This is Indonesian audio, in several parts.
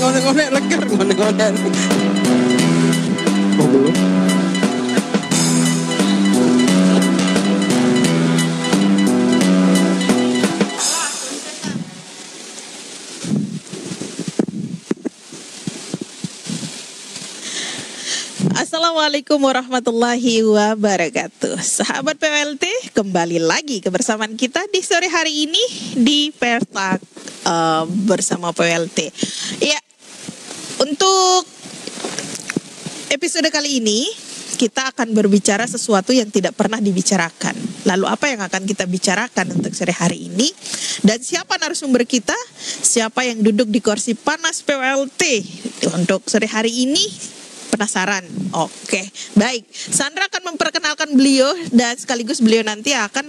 ngonek-ngonek leker, ngonek-ngonek. Oh, belum. Assalamualaikum warahmatullahi wabarakatuh. Sahabat PWLT, kembali lagi kebersamaan kita di sore hari ini di Pertalk bersama PWLT. Ya, untuk episode kali ini kita akan berbicara sesuatu yang tidak pernah dibicarakan. Lalu apa yang akan kita bicarakan untuk sore hari ini? Dan siapa narasumber kita? Siapa yang duduk di kursi panas PWLT untuk sore hari ini? Penasaran? Oke, baik. Sandra akan memperkenalkan beliau dan sekaligus beliau nanti akan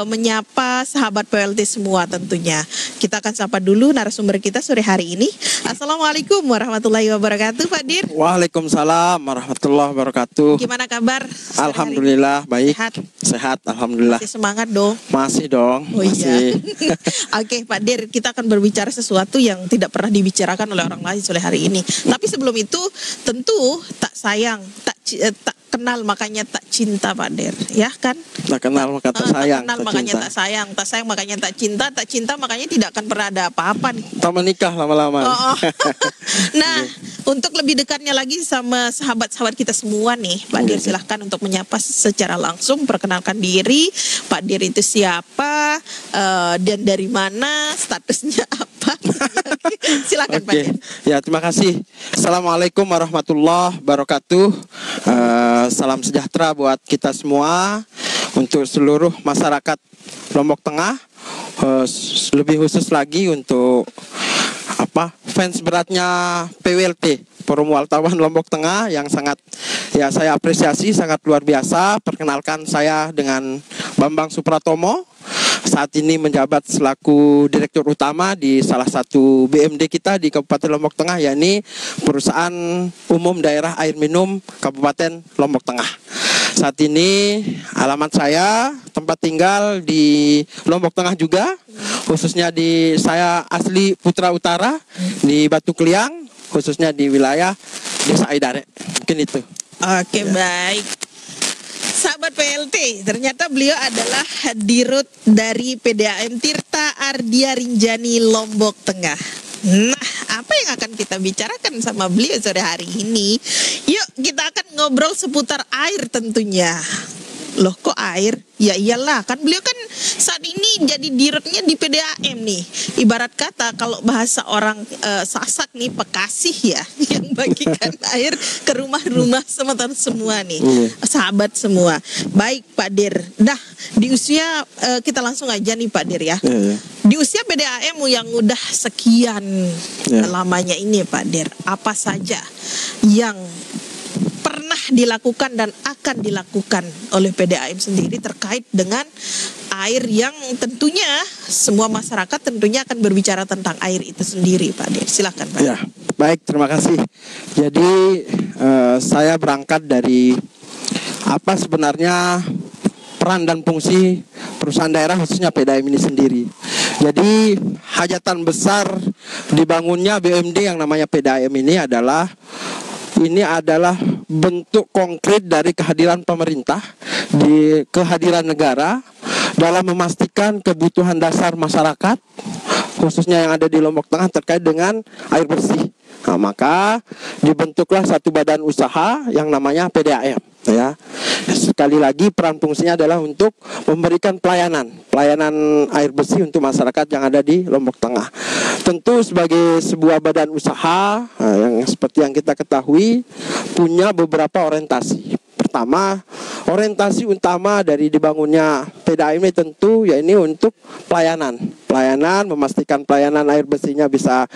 menyapa sahabat PWLT semua tentunya. Kita akan sapa dulu narasumber kita sore hari ini. Assalamualaikum warahmatullahi wabarakatuh, Pak Dir. Waalaikumsalam warahmatullahi wabarakatuh. Gimana kabar? Alhamdulillah baik. Sehat, alhamdulillah. Masih semangat dong? Masih dong. Oh masih. iya. Oke, Pak Dir, kita akan berbicara sesuatu yang tidak pernah dibicarakan oleh orang lain sore hari ini. Tapi sebelum itu, tentu tak sayang, tak kenal makanya tak cinta, Pak Der, ya kan? Tak kenal maka tak sayang, tak kenal makanya tak sayang makanya tak cinta makanya tidak akan pernah ada apa-apa nih. Tak menikah lama-lama. Nah, untuk lebih dekatnya lagi sama sahabat-sahabat kita semua nih, Pak Dir, silahkan untuk menyapa secara langsung, perkenalkan diri, Pak Dir itu siapa, dan dari mana, statusnya apa. Silakan, Pak Dir. Ya, terima kasih. Assalamualaikum warahmatullahi wabarakatuh. Salam sejahtera buat kita semua, untuk seluruh masyarakat Lombok Tengah, lebih khusus lagi untuk fans beratnya PWLT, Forum Wartawan Lombok Tengah, yang sangat saya apresiasi, sangat luar biasa. Perkenalkan, saya dengan Bambang Supratomo, saat ini menjabat selaku Direktur Utama di salah satu BMD kita di Kabupaten Lombok Tengah, yakni Perusahaan Umum Daerah Air Minum Kabupaten Lombok Tengah. Saat ini alamat saya, tempat tinggal di Lombok Tengah juga, khususnya saya asli Putra Utara di Batu Kliang, khususnya di wilayah Desa Aidare. Mungkin itu. Oke, baik. Sahabat PLT, ternyata beliau adalah Dirut dari PDAM Tirta Ardia Rinjani Lombok Tengah. Nah, apa yang akan kita bicarakan sama beliau sore hari ini? Yuk, kita akan ngobrol seputar air tentunya. Loh, kok air? Ya iyalah, kan beliau kan saat ini jadi dirutnya di PDAM nih. Ibarat kata kalau bahasa orang Sasak nih, pekasih ya, yang bagikan air ke rumah-rumah sementara semua nih, sahabat semua. Baik, Pak Dir. Dah, di usia kita langsung aja nih, Pak Dir ya. Di usia PDAM yang udah sekian lamanya ini, Pak Dir, apa saja yang pernah dilakukan dan akan dilakukan oleh PDAM sendiri terkait dengan air yang tentunya semua masyarakat tentunya akan berbicara tentang air itu sendiri, Pak Dir. Silakan, Pak. Ya, baik, terima kasih. Jadi saya berangkat dari apa sebenarnya peran dan fungsi perusahaan daerah khususnya PDAM ini sendiri. Jadi hajatan besar dibangunnya BUMD yang namanya PDAM ini adalah bentuk konkret dari kehadiran pemerintah, kehadiran negara dalam memastikan kebutuhan dasar masyarakat, khususnya yang ada di Lombok Tengah terkait dengan air bersih. Nah, maka dibentuklah satu badan usaha yang namanya PDAM. Ya, sekali lagi peran fungsinya adalah untuk memberikan pelayanan air bersih untuk masyarakat yang ada di Lombok Tengah. Tentu sebagai sebuah badan usaha yang seperti yang kita ketahui punya beberapa orientasi. Pertama, orientasi utama dari dibangunnya PDAM ini tentu yakni untuk pelayanan, memastikan pelayanan air bersihnya bisa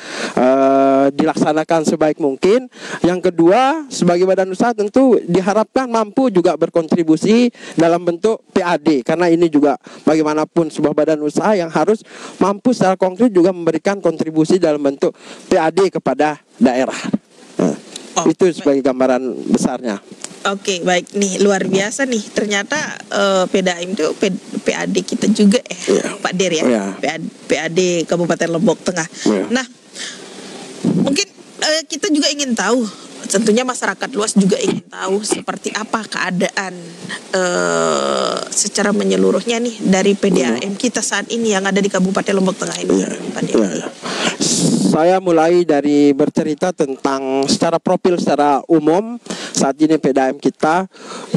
dilaksanakan sebaik mungkin. Yang kedua, sebagai badan usaha tentu diharapkan mampu juga berkontribusi dalam bentuk PAD, karena ini juga bagaimanapun sebuah badan usaha yang harus mampu secara konkret juga memberikan kontribusi dalam bentuk PAD kepada daerah. Itu sebagai gambaran besarnya. Oke, baik nih, luar biasa nih. Ternyata PDAM itu PAD kita juga Pak Der ya. PAD Kabupaten Lombok Tengah. Nah, mungkin kita juga ingin tahu, tentunya masyarakat luas juga ingin tahu seperti apa keadaan secara menyeluruhnya nih dari PDAM kita saat ini yang ada di Kabupaten Lombok Tengah ini, Pak Dir. Saya mulai dari bercerita tentang secara profil secara umum. Saat ini PDAM kita,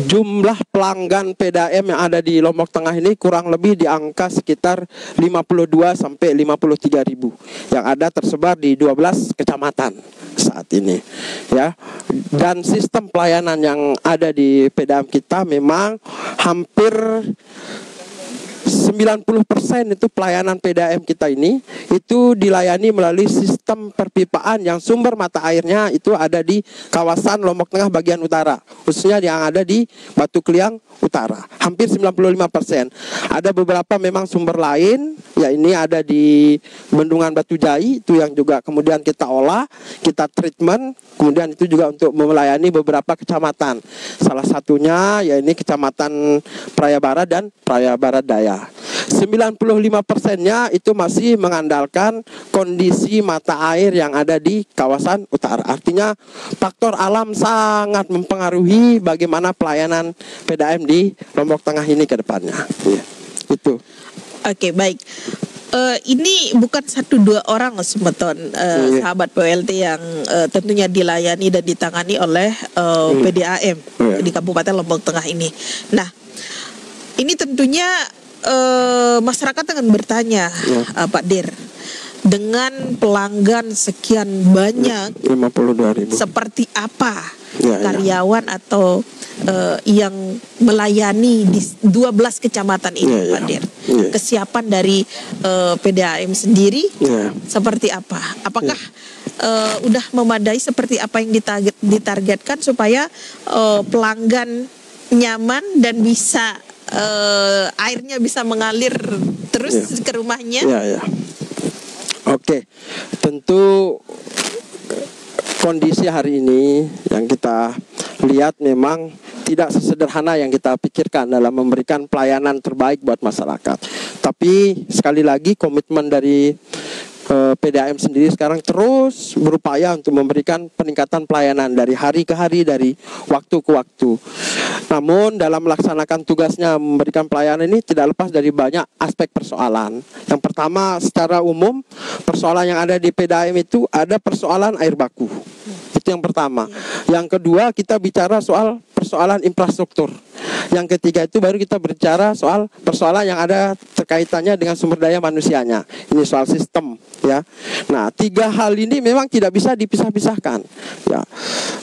jumlah pelanggan PDAM yang ada di Lombok Tengah ini kurang lebih di angka sekitar 52 sampai 53 ribu yang ada tersebar di 12 kecamatan saat ini, ya. Dan sistem pelayanan yang ada di PDAM kita memang hampir 90% itu pelayanan PDAM kita ini itu dilayani melalui sistem perpipaan yang sumber mata airnya itu ada di kawasan Lombok Tengah bagian utara, khususnya yang ada di Batu Kliang Utara, hampir 95%. Ada beberapa memang sumber lain, ya ini ada di Bendungan Batu Jai itu yang juga kemudian kita olah, kita treatment, kemudian itu juga untuk melayani beberapa kecamatan. Salah satunya ya ini kecamatan Praia Barat dan Praia Barat Daya. 95%-nya itu masih mengandalkan kondisi mata air yang ada di kawasan utara. Artinya faktor alam sangat mempengaruhi bagaimana pelayanan PDAM di Lombok Tengah ini ke depannya. Ya, itu. Oke, baik. Ini bukan 1-2 orang Semeton, sahabat PLT yang tentunya dilayani dan ditangani oleh PDAM di Kabupaten Lombok Tengah ini. Nah, ini tentunya masyarakat akan bertanya, Pak Dir, dengan pelanggan sekian banyak, 52.000, seperti apa karyawan atau yang melayani di 12 kecamatan ini, Pak Dir? Kesiapan dari PDAM sendiri seperti apa? Apakah udah memadai seperti apa yang ditargetkan supaya pelanggan nyaman dan bisa airnya bisa mengalir terus ke rumahnya? Oke, tentu kondisi hari ini yang kita lihat memang tidak sesederhana yang kita pikirkan dalam memberikan pelayanan terbaik buat masyarakat. Tapi sekali lagi komitmen dari PDAM sendiri sekarang terus berupaya untuk memberikan peningkatan pelayanan dari hari ke hari, dari waktu ke waktu. Namun dalam melaksanakan tugasnya memberikan pelayanan ini tidak lepas dari banyak aspek persoalan. Yang pertama, secara umum persoalan yang ada di PDAM itu ada persoalan air baku. Itu yang pertama. Yang kedua, kita bicara soal persoalan infrastruktur. Yang ketiga itu baru kita bicara soal persoalan yang ada terkaitannya dengan sumber daya manusianya. Ini soal sistem, ya. Nah, 3 hal ini memang tidak bisa dipisah-pisahkan, ya.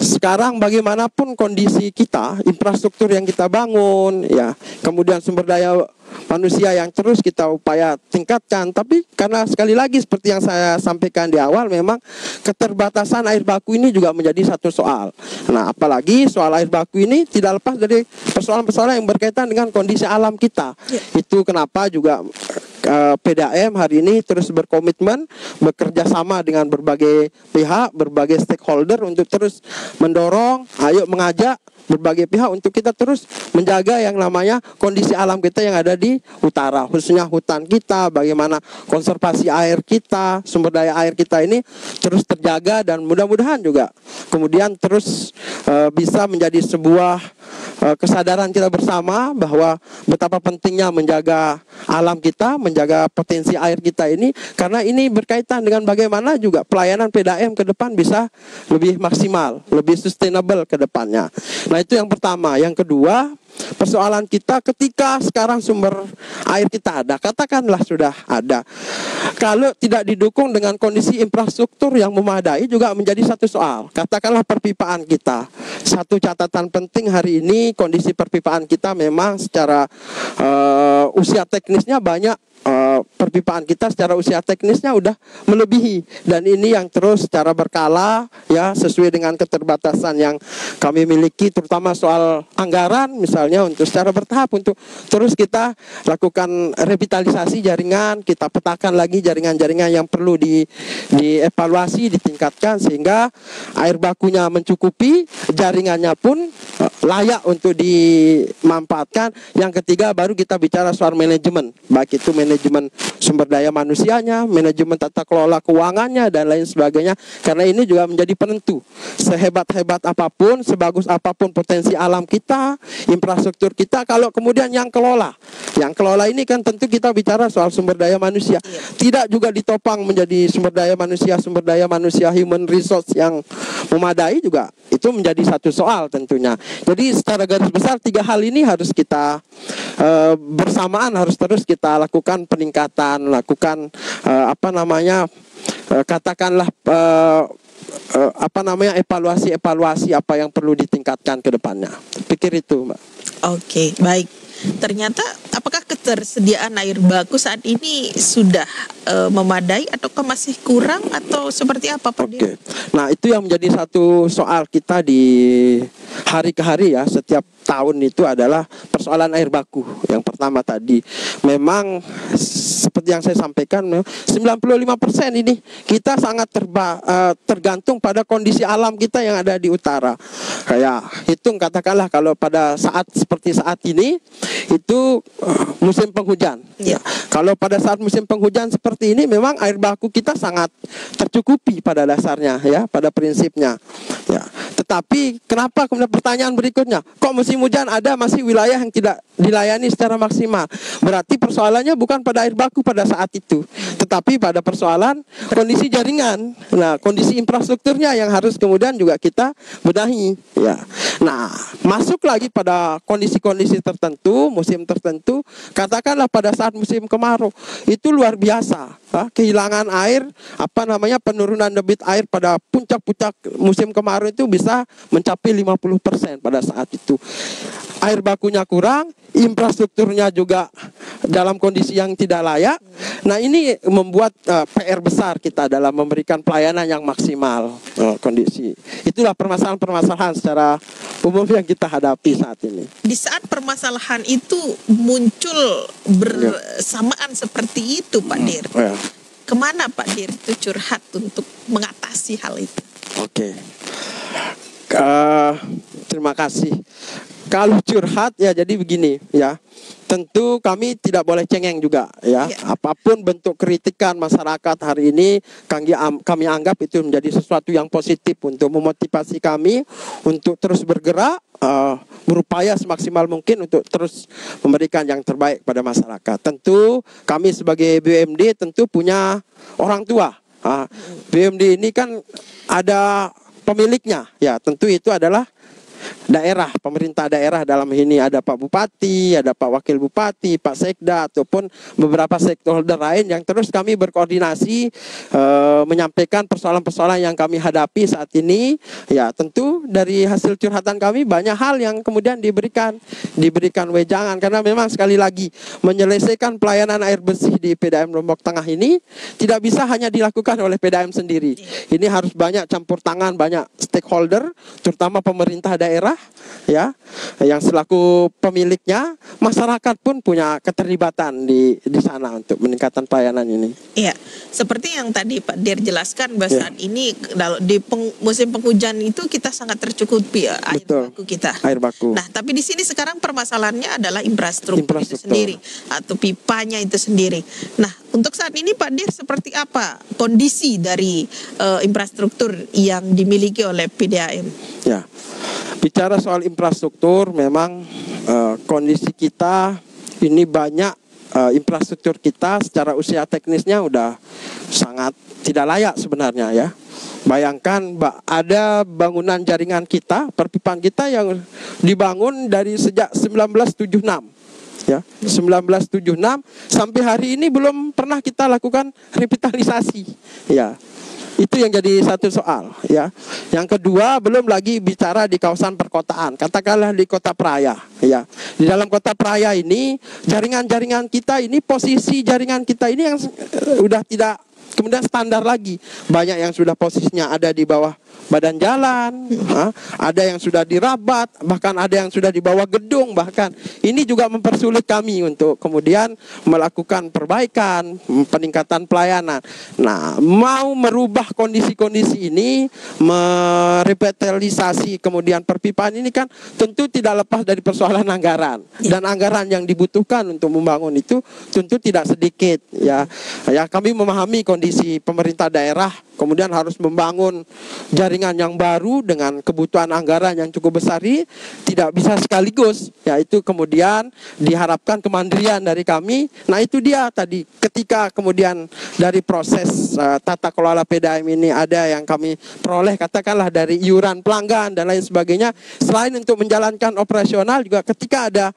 Sekarang bagaimanapun kondisi kita, infrastruktur yang kita bangun, ya, kemudian sumber daya manusia yang terus kita upaya tingkatkan. Tapi karena sekali lagi seperti yang saya sampaikan di awal, memang keterbatasan air baku ini juga menjadi satu soal. Nah, apalagi soal air baku ini tidak lepas dari persoalan-persoalan yang berkaitan dengan kondisi alam kita. Itu kenapa juga PDAM hari ini terus berkomitmen bekerja sama dengan berbagai pihak, berbagai stakeholder untuk terus mendorong, ayo mengajak berbagai pihak untuk kita terus menjaga yang namanya kondisi alam kita yang ada di utara, khususnya hutan kita, bagaimana konservasi air kita, sumber daya air kita ini terus terjaga, dan mudah-mudahan juga kemudian terus bisa menjadi sebuah kesadaran kita bersama bahwa betapa pentingnya menjaga alam kita, menjaga potensi air kita ini, karena ini berkaitan dengan bagaimana juga pelayanan PDAM ke depan bisa lebih maksimal, lebih sustainable ke depannya. Nah, itu yang pertama. Yang kedua, persoalan kita ketika sekarang sumber air kita ada, katakanlah sudah ada, kalau tidak didukung dengan kondisi infrastruktur yang memadai juga menjadi satu soal. Katakanlah perpipaan kita, satu catatan penting hari ini kondisi perpipaan kita memang secara usia teknisnya banyak. Perpipaan kita secara usia teknisnya udah melebihi, dan ini yang terus secara berkala, ya, sesuai dengan keterbatasan yang kami miliki, terutama soal anggaran misalnya, untuk secara bertahap untuk terus kita lakukan revitalisasi jaringan, kita petakan lagi jaringan-jaringan yang perlu dievaluasi, ditingkatkan sehingga air bakunya mencukupi, jaringannya pun layak untuk dimanfaatkan. Yang ketiga baru kita bicara soal manajemen, baik itu manajemen sumber daya manusianya, manajemen tata kelola keuangannya dan lain sebagainya. Karena ini juga menjadi penentu. Sehebat-hebat apapun, sebagus apapun potensi alam kita, infrastruktur kita, kalau kemudian yang kelola ini kan tentu kita bicara soal sumber daya manusia, tidak juga ditopang menjadi sumber daya manusia human resource yang memadai, juga itu menjadi satu soal tentunya. Jadi secara garis besar 3 hal ini harus kita bersamaan, harus terus kita lakukan peningkatan, lakukan katakanlah evaluasi apa yang perlu ditingkatkan ke depannya. Pikir itu, Mbak. Oke, baik. Ternyata apakah ketersediaan air baku saat ini sudah memadai ataukah masih kurang atau seperti apa, Pak Dir? Oke. Nah, itu yang menjadi satu soal kita di hari ke hari ya, setiap tahun itu adalah persoalan air baku. Yang pertama tadi memang seperti yang saya sampaikan, 95% ini kita sangat tergantung pada kondisi alam kita yang ada di utara. Kayak hitung katakanlah kalau pada saat seperti saat ini itu musim penghujan. Ya. Kalau pada saat musim penghujan seperti ini memang air baku kita sangat tercukupi pada dasarnya ya, pada prinsipnya. Ya. Tetapi kenapa kemudian pertanyaan berikutnya, kok musim hujan ada masih wilayah yang tidak dilayani secara maksimal? Berarti persoalannya bukan pada air baku pada saat itu, tetapi pada persoalan kondisi jaringan. Nah, kondisi infrastrukturnya yang harus kemudian juga kita benahi. Ya. Nah, masuk lagi pada kondisi-kondisi tertentu, musim tertentu, katakanlah pada saat musim kemarau, itu luar biasa. Kehilangan air, penurunan debit air pada puncak-puncak musim kemarau itu bisa mencapai 50% pada saat itu. Air bakunya kurang, infrastrukturnya juga dalam kondisi yang tidak layak. Nah, ini membuat PR besar kita dalam memberikan pelayanan yang maksimal. Kondisi itulah permasalahan-permasalahan secara umum yang kita hadapi saat ini. Di saat permasalahan itu muncul bersamaan seperti itu, Pak Dir, kemana Pak Dir itu curhat untuk mengatasi hal itu? Oke. Terima kasih. Kalau curhat ya jadi begini ya. Tentu kami tidak boleh cengeng juga ya. Apapun bentuk kritikan masyarakat hari ini kami anggap itu menjadi sesuatu yang positif untuk memotivasi kami untuk terus bergerak, berupaya semaksimal mungkin untuk terus memberikan yang terbaik pada masyarakat. Tentu kami sebagai BUMD tentu punya orang tua. BUMD ini kan ada pemiliknya ya, tentu itu adalah daerah, pemerintah daerah. Dalam ini ada Pak Bupati, ada Pak Wakil Bupati, Pak Sekda, ataupun beberapa stakeholder lain yang terus kami berkoordinasi menyampaikan persoalan-persoalan yang kami hadapi saat ini. Ya, tentu dari hasil curhatan kami banyak hal yang kemudian diberikan wejangan, karena memang sekali lagi menyelesaikan pelayanan air bersih di PDAM Lombok Tengah ini tidak bisa hanya dilakukan oleh PDAM sendiri. Ini harus banyak campur tangan, banyak stakeholder, terutama pemerintah daerah ya, yang selaku pemiliknya, masyarakat pun punya keterlibatan di sana untuk meningkatkan pelayanan ini. Iya, seperti yang tadi Pak Dir jelaskan bahwa saat ini di musim penghujan itu kita sangat tercukupi air baku kita. Air baku. Nah, tapi di sini sekarang permasalahannya adalah infrastruktur itu sendiri atau pipanya itu sendiri. Nah, untuk saat ini Pak Dir seperti apa kondisi dari infrastruktur yang dimiliki oleh PDAM? Ya. Bicara soal infrastruktur, memang kondisi kita ini banyak infrastruktur kita secara usia teknisnya udah sangat tidak layak sebenarnya ya. Bayangkan ada bangunan jaringan kita, perpipaan kita yang dibangun dari sejak 1976. Ya, 1976 sampai hari ini belum pernah kita lakukan revitalisasi. Ya. Itu yang jadi satu soal ya. Yang kedua, belum lagi bicara di kawasan perkotaan, katakanlah di Kota Praia ya. Di dalam Kota Praia ini jaringan-jaringan kita ini, posisi jaringan kita ini yang udah tidak kemudian standar lagi. Banyak yang sudah posisinya ada di bawah badan jalan, ada yang sudah dirabat, bahkan ada yang sudah dibawa gedung, bahkan ini juga mempersulit kami untuk kemudian melakukan perbaikan, peningkatan pelayanan. Nah, mau merubah kondisi-kondisi ini, merevitalisasi kemudian perpipaan ini kan tentu tidak lepas dari persoalan anggaran, dan anggaran yang dibutuhkan untuk membangun itu tentu tidak sedikit ya. Ya, kami memahami kondisi pemerintah daerah kemudian harus membangun jaringan yang baru dengan kebutuhan anggaran yang cukup besar ini tidak bisa sekaligus. Ya, itu kemudian diharapkan kemandirian dari kami. Nah, itu dia tadi ketika kemudian dari proses tata kelola PDAM ini ada yang kami peroleh katakanlah dari iuran pelanggan dan lain sebagainya. Selain untuk menjalankan operasional juga ketika ada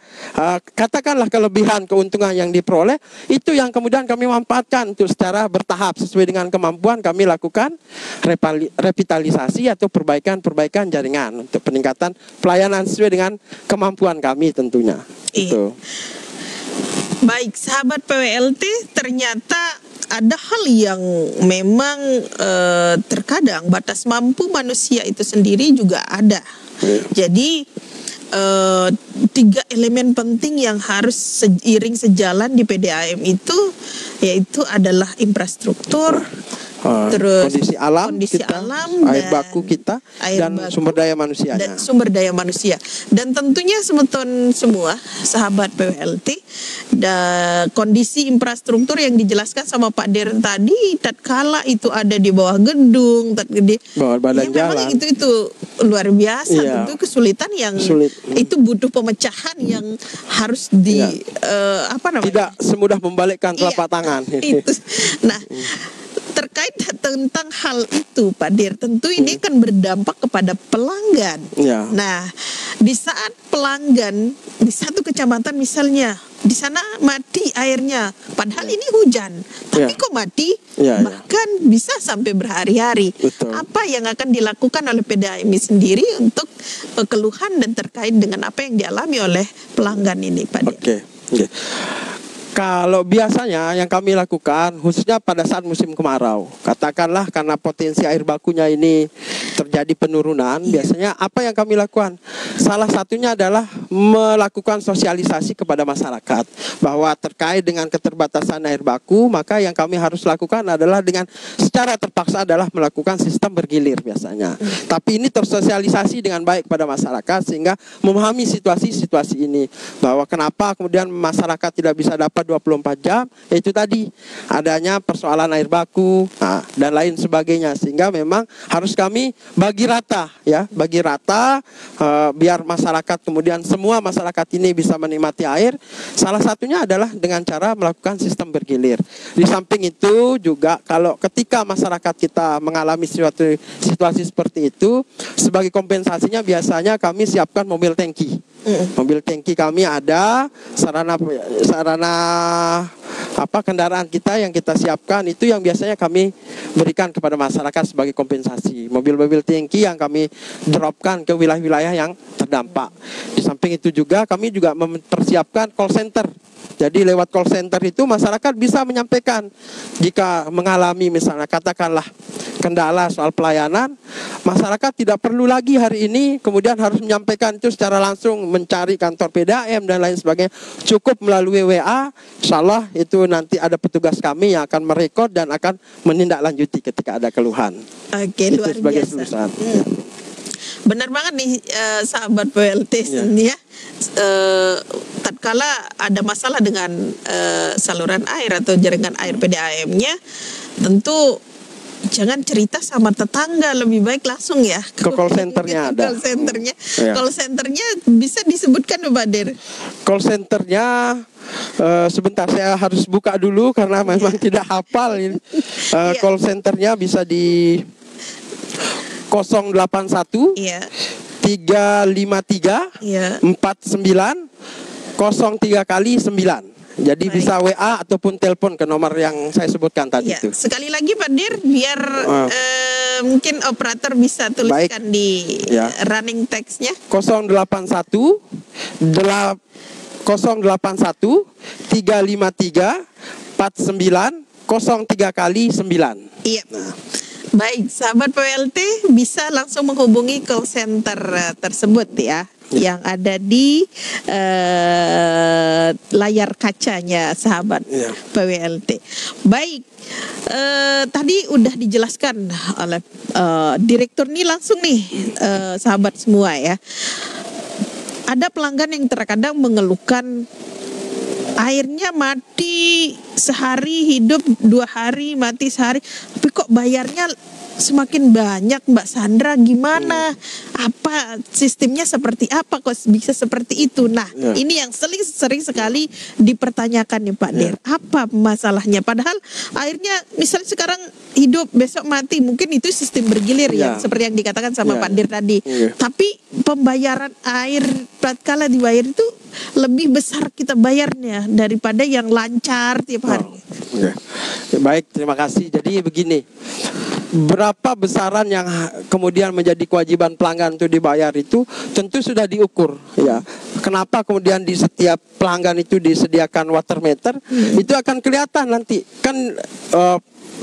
katakanlah kelebihan keuntungan yang diperoleh, itu yang kemudian kami manfaatkan untuk secara bertahap sesuai dengan kemampuan kami lakukan revitalisasi atau perbaikan jaringan untuk peningkatan pelayanan sesuai dengan kemampuan kami tentunya. Itu. Baik, sahabat PWLT, ternyata ada hal yang memang terkadang batas mampu manusia itu sendiri juga ada. Jadi 3 elemen penting yang harus seiring sejalan di PDAM itu yaitu adalah infrastruktur, terus kondisi alam, air baku kita, dan sumber daya manusia. Dan tentunya semeton semua sahabat PWLT, kondisi infrastruktur yang dijelaskan sama Pak Dir tadi, tatkala itu ada di bawah gedung, bawah badan jalan, memang itu luar biasa. Tentu kesulitan yang itu butuh pemecahan yang harus tidak semudah membalikkan telapak tangan. Itu. Nah, terkait tentang hal itu Pak Dir, tentu ini kan berdampak kepada pelanggan. Nah, di saat pelanggan di satu kecamatan misalnya, di sana mati airnya, padahal ini hujan, tapi kok mati, bahkan bisa sampai berhari-hari. Apa yang akan dilakukan oleh PDAM sendiri untuk keluhan dan terkait dengan apa yang dialami oleh pelanggan ini Pak Dir? Kalau biasanya yang kami lakukan khususnya pada saat musim kemarau, katakanlah karena potensi air bakunya ini terjadi penurunan, biasanya apa yang kami lakukan? Salah satunya adalah melakukan sosialisasi kepada masyarakat bahwa terkait dengan keterbatasan air baku, maka yang kami harus lakukan adalah dengan secara terpaksa adalah melakukan sistem bergilir biasanya. Tapi ini tersosialisasi dengan baik pada masyarakat sehingga memahami situasi ini, bahwa kenapa kemudian masyarakat tidak bisa dapat 24 jam, yaitu tadi adanya persoalan air baku dan lain sebagainya, sehingga memang harus kami bagi rata biar masyarakat kemudian semua masyarakat ini bisa menikmati air. Salah satunya adalah dengan cara melakukan sistem bergilir. Di samping itu juga kalau ketika masyarakat kita mengalami suatu situasi seperti itu, sebagai kompensasinya biasanya kami siapkan mobil tangki. Mobil tangki kami ada, sarana kendaraan kita yang kita siapkan itu yang biasanya kami berikan kepada masyarakat sebagai kompensasi. Mobil-mobil tangki yang kami dropkan ke wilayah-wilayah yang terdampak. Di samping itu juga kami juga mempersiapkan call center. Jadi lewat call center itu masyarakat bisa menyampaikan jika mengalami misalnya katakanlah kendala soal pelayanan, masyarakat tidak perlu lagi hari ini kemudian harus menyampaikan itu secara langsung mencari kantor PDAM dan lain sebagainya. Cukup melalui WA, insya Allah itu nanti ada petugas kami yang akan merekod dan akan menindaklanjuti ketika ada keluhan. Oke, luar biasa. Benar banget nih sahabat PWLT ya. Tatkala ada masalah dengan saluran air atau jaringan air PDAM-nya, tentu jangan cerita sama tetangga, lebih baik langsung ya ke call centernya ada. Call centernya bisa disebutkan Pak Dir? Call centernya sebentar saya harus buka dulu karena memang tidak hafal ini. Call centernya bisa di 081 353 49 03 kali 9. Jadi bisa WA ataupun telepon ke nomor yang saya sebutkan tadi itu. Sekali lagi Pak Dir, biar mungkin operator bisa tuliskan di running text-nya. 081 353 49 03 kali 9. Iya. Baik, sahabat PWLT bisa langsung menghubungi call center tersebut ya, yang ada di layar kacanya sahabat PWLT. Baik, tadi udah dijelaskan oleh direktur nih langsung nih, sahabat semua ya. Ada pelanggan yang terkadang mengeluhkan airnya mati sehari, hidup 2 hari, mati sehari. Tapi kok bayarnya semakin banyak, Mbak Sandra, gimana? Apa sistemnya seperti apa kok bisa seperti itu? Nah, ini yang sering sekali dipertanyakan nih Pak Dir. Apa masalahnya? Padahal airnya misalnya sekarang hidup, besok mati. Mungkin itu sistem bergilir ya, seperti yang dikatakan sama Pak Dir tadi. Tapi pembayaran air tatkala dibayar itu lebih besar kita bayarnya daripada yang lancar tiap hari. Baik, terima kasih. Jadi begini, berapa besaran yang kemudian menjadi kewajiban pelanggan untuk dibayar itu tentu sudah diukur ya. Kenapa kemudian di setiap pelanggan itu disediakan water meter, itu akan kelihatan nanti kan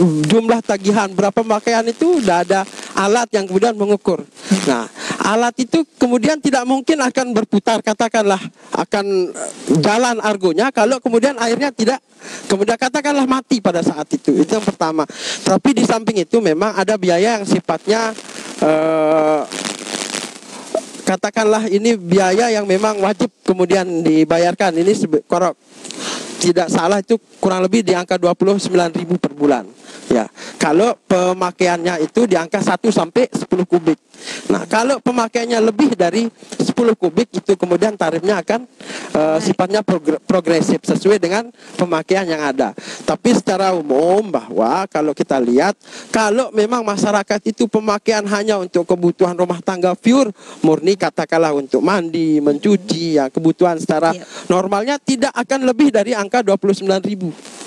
jumlah tagihan berapa pemakaian itu udah ada alat yang kemudian mengukur. Nah, alat itu kemudian tidak mungkin akan berputar, katakanlah akan jalan argonya kalau kemudian airnya tidak, kemudian katakanlah mati pada saat itu. Itu yang pertama. Tapi di samping itu memang ada biaya yang sifatnya katakanlah ini biaya yang memang wajib kemudian dibayarkan. Ini kalau tidak salah itu kurang lebih di angka 29.000 per bulan. Ya, kalau pemakaiannya itu di angka 1 sampai 10 kubik. Nah, kalau pemakaiannya lebih dari 10 kubik itu kemudian tarifnya akan sifatnya progresif sesuai dengan pemakaian yang ada. Tapi secara umum bahwa kalau kita lihat, kalau memang masyarakat itu pemakaian hanya untuk kebutuhan rumah tangga pure, murni katakanlah untuk mandi, mencuci, ya kebutuhan secara normalnya tidak akan lebih dari angka 29.000.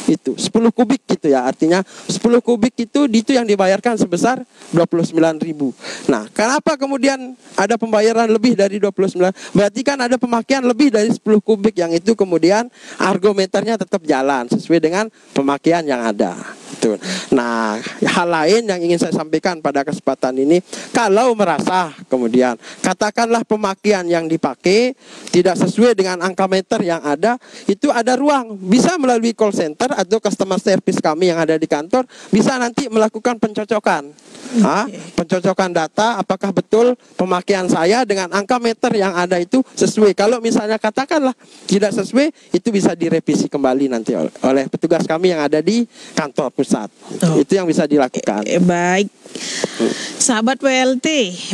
Itu 10 kubik gitu ya, artinya 10 kubik itu yang dibayarkan sebesar 29.000. Nah, kenapa kemudian ada pembayaran lebih dari 29? Berarti kan ada pemakaian lebih dari 10 kubik, yang itu kemudian argometernya tetap jalan sesuai dengan pemakaian yang ada. Itu. Nah, hal lain yang ingin saya sampaikan pada kesempatan ini, kalau merasa kemudian katakanlah pemakaian yang dipakai tidak sesuai dengan angka meter yang ada, itu ada ruang bisa melalui call center atau customer service kami yang ada di kantor bisa nanti melakukan pencocokan. Pencocokan data apakah betul pemakaian saya dengan angka meter yang ada itu sesuai. Kalau misalnya katakanlah tidak sesuai, itu bisa direvisi kembali nanti oleh petugas kami yang ada di kantor pusat. Itu yang bisa dilakukan. Baik. Sahabat WLT,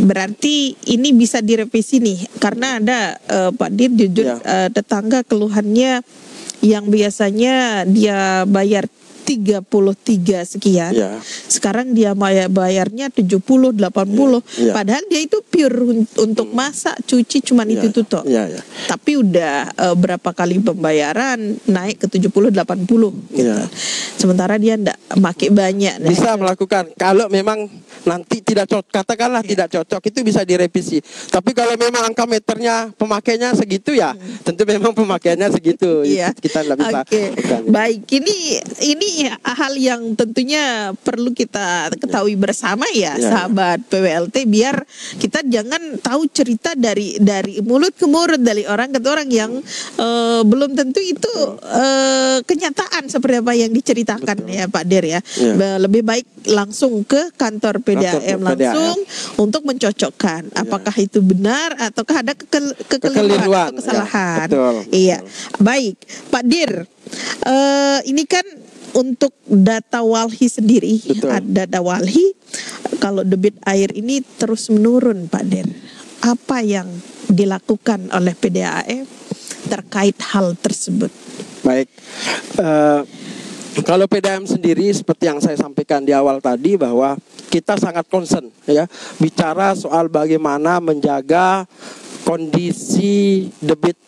berarti ini bisa direvisi nih, karena ada Pak Dir jujur tetangga keluhannya yang biasanya dia bayar 33 sekian, sekarang dia bayarnya 70, 80, padahal dia itu pure untuk masak, cuci cuman itu tuh. Tapi udah berapa kali pembayaran naik ke 70, 80 gitu. Sementara dia enggak pakai banyak. Bisa melakukan, kalau memang nanti tidak cocok, katakanlah tidak cocok, itu bisa direvisi. Tapi kalau memang angka meternya pemakainya segitu ya, tentu memang pemakaiannya segitu. Kita tidak bisa. Baik, ini hal yang tentunya perlu kita ketahui bersama ya, sahabat PWLT, biar kita jangan tahu cerita dari mulut ke mulut, dari orang ke orang yang belum tentu itu kenyataan seperti apa yang diceritakan ya Pak Der ya. Lebih baik langsung ke kantor PDAM langsung untuk mencocokkan apakah itu benar ataukah ada kekeliruan atau kesalahan. Iya. Baik, Pak Dir. Ini kan untuk data Walhi sendiri, data Walhi kalau debit air ini terus menurun, Pak Der. Apa yang dilakukan oleh PDAM terkait hal tersebut? Baik, kalau PDAM sendiri seperti yang saya sampaikan di awal tadi bahwa kita sangat concern ya bicara soal bagaimana menjaga kondisi debit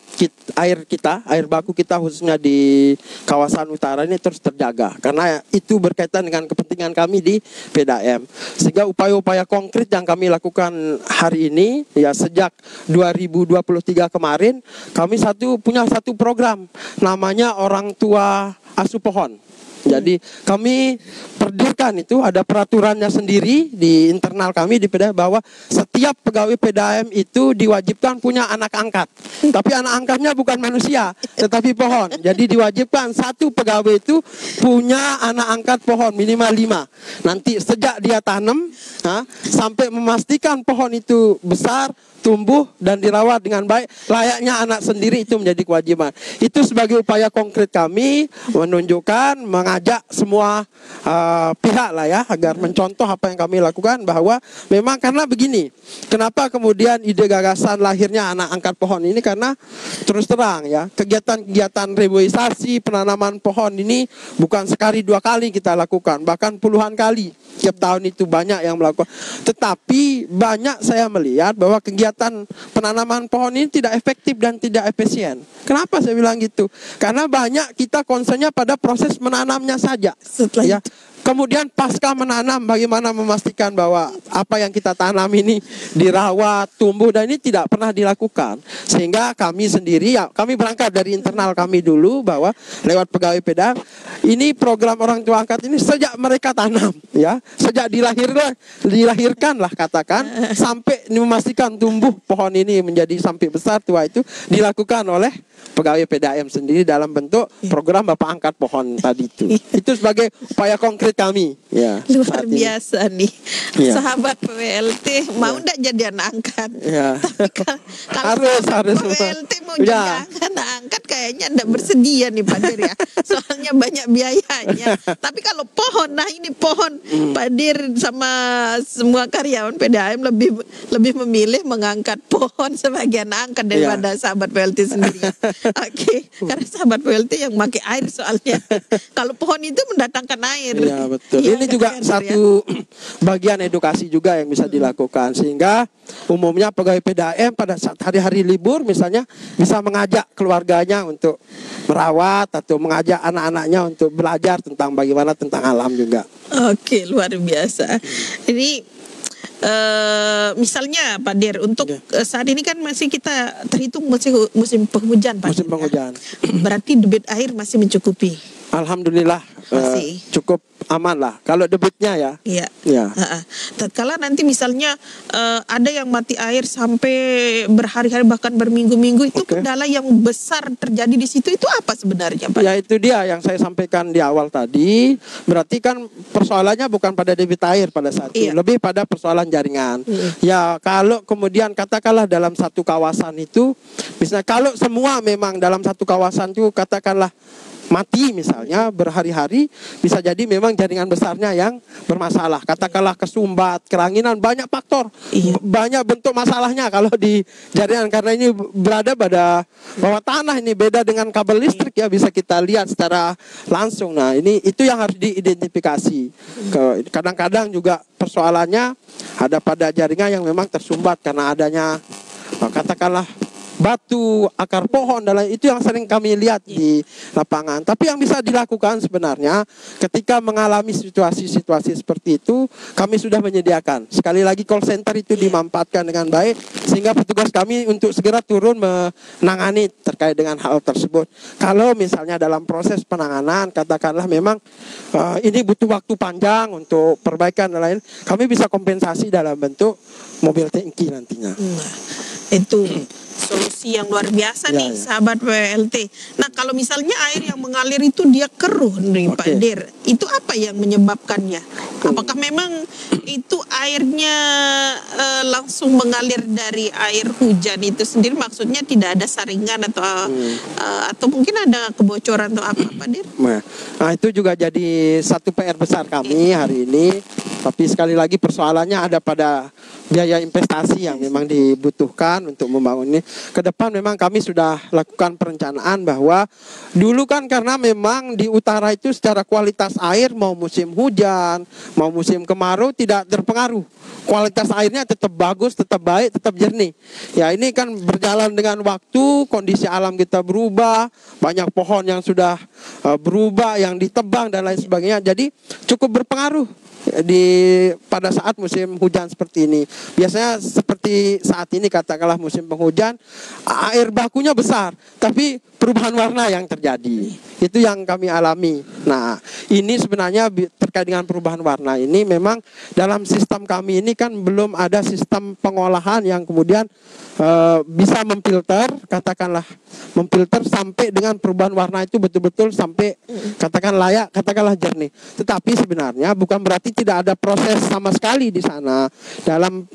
air baku kita khususnya di kawasan utara ini terus terjaga, karena itu berkaitan dengan kepentingan kami di PDAM. Sehingga upaya-upaya konkret yang kami lakukan hari ini ya sejak 2023 kemarin, kami punya satu program namanya Orang Tua Asuh Pohon. Jadi kami perdirkan itu ada peraturannya sendiri di internal kami di PDAM bahwa setiap pegawai PDAM itu diwajibkan punya anak angkat. Tapi anak angkatnya bukan manusia, tetapi pohon. Jadi diwajibkan satu pegawai itu punya anak angkat pohon minimal 5. Nanti sejak dia tanam sampai memastikan pohon itu besar, tumbuh dan dirawat dengan baik layaknya anak sendiri, itu menjadi kewajiban. Itu sebagai upaya konkret kami menunjukkan, mengajak semua pihak lah ya agar mencontoh apa yang kami lakukan, bahwa memang karena begini, kenapa kemudian ide gagasan lahirnya anak angkat pohon ini, karena terus terang ya kegiatan-kegiatan reboisasi penanaman pohon ini bukan sekali dua kali kita lakukan, bahkan puluhan kali tiap tahun itu banyak yang melakukan. Tetapi banyak saya melihat bahwa kegiatan penanaman pohon ini tidak efektif dan tidak efisien. Kenapa saya bilang gitu? Karena banyak kita concernnya pada proses menanamnya saja. Setelah kemudian pasca menanam bagaimana memastikan bahwa apa yang kita tanam ini dirawat, tumbuh, dan ini tidak pernah dilakukan. Sehingga kami sendiri, ya kami berangkat dari internal kami dulu bahwa lewat pegawai PDAM, ini program orang tua angkat ini sejak mereka tanam ya, sejak dilahirkan lah katakan, sampai memastikan tumbuh pohon ini menjadi sampai besar tua itu dilakukan oleh pegawai PDAM sendiri dalam bentuk program Bapak Angkat Pohon tadi itu. Itu sebagai upaya konkret kami. Ya, luar biasa nih. Sahabat PWLT mau ndak jadi anak angkat. Tapi kalau harus PWLT mau jadi anak angkat kayaknya ndak bersedia nih Pak Dir ya. Soalnya banyak biayanya. Tapi kalau pohon, nah ini pohon, Pak Dir sama semua karyawan PDAM lebih memilih mengangkat pohon sebagai anak angkat daripada sahabat PWLT sendiri. Oke, karena sahabat PWLT yang pakai air soalnya. Kalau pohon itu mendatangkan air. Ya betul. Ini juga satu bagian edukasi juga yang bisa dilakukan, sehingga umumnya pegawai PDAM pada saat hari-hari libur misalnya bisa mengajak keluarganya untuk merawat atau mengajak anak-anaknya untuk belajar tentang bagaimana tentang alam juga. Oke, luar biasa. Ini misalnya Pak Dir, untuk saat ini kan masih kita terhitung musim penghujan Pak. Musim penghujan. Berarti debit air masih mencukupi. Alhamdulillah cukup aman lah kalau debitnya ya. Iya. Tatkala nanti misalnya ada yang mati air sampai berhari-hari bahkan berminggu-minggu, itu kendala yang besar terjadi di situ itu apa sebenarnya Pak? Ya itu dia yang saya sampaikan di awal tadi. Berarti kan persoalannya bukan pada debit air pada saat itu, lebih pada persoalan jaringan. Ya kalau kemudian katakanlah dalam satu kawasan itu, misalnya kalau semua memang dalam satu kawasan itu katakanlah mati misalnya berhari-hari, bisa jadi memang jaringan besarnya yang bermasalah. Katakanlah kesumbat, keranginan, banyak faktor, banyak bentuk masalahnya kalau di jaringan, karena ini berada pada bawah tanah, ini beda dengan kabel listrik ya, bisa kita lihat secara langsung. Nah ini itu yang harus diidentifikasi. Kadang-kadang juga persoalannya ada pada jaringan yang memang tersumbat karena adanya katakanlah batu, akar pohon, dan lain itu yang sering kami lihat di lapangan. Tapi yang bisa dilakukan sebenarnya ketika mengalami situasi-situasi seperti itu, kami sudah menyediakan. Sekali lagi call center itu dimanfaatkan dengan baik sehingga petugas kami untuk segera turun menangani terkait dengan hal tersebut. Kalau misalnya dalam proses penanganan katakanlah memang ini butuh waktu panjang untuk perbaikan dan lain, kami bisa kompensasi dalam bentuk mobil tangki nantinya. Itu solusi yang luar biasa nih sahabat PWLT. Nah kalau misalnya air yang mengalir itu dia keruh nih Pak Dir, itu apa yang menyebabkannya? Apakah memang itu airnya langsung mengalir dari air hujan itu sendiri, maksudnya tidak ada saringan atau mungkin ada kebocoran atau apa Pak Dir? Nah itu juga jadi satu PR besar kami hari ini. Tapi sekali lagi persoalannya ada pada biaya investasi yang memang dibutuhkan untuk membangun ini. Ke depan memang kami sudah lakukan perencanaan bahwa dulu kan karena memang di utara itu secara kualitas air mau musim hujan, mau musim kemarau tidak terpengaruh. Kualitas airnya tetap bagus, tetap baik, tetap jernih. Ya ini kan berjalan dengan waktu, kondisi alam kita berubah, banyak pohon yang sudah berubah, yang ditebang dan lain sebagainya. Jadi cukup berpengaruh pada saat musim hujan seperti ini. Biasanya seperti saat ini katakanlah musim penghujan, air bakunya besar, tapi perubahan warna yang terjadi. Itu yang kami alami. Nah, ini sebenarnya terkait dengan perubahan warna ini memang dalam sistem kami ini kan belum ada sistem pengolahan yang kemudian bisa memfilter, katakanlah memfilter sampai dengan perubahan warna itu betul-betul sampai katakan layak, katakanlah jernih. Tetapi sebenarnya bukan berarti tidak ada proses sama sekali di sana dalam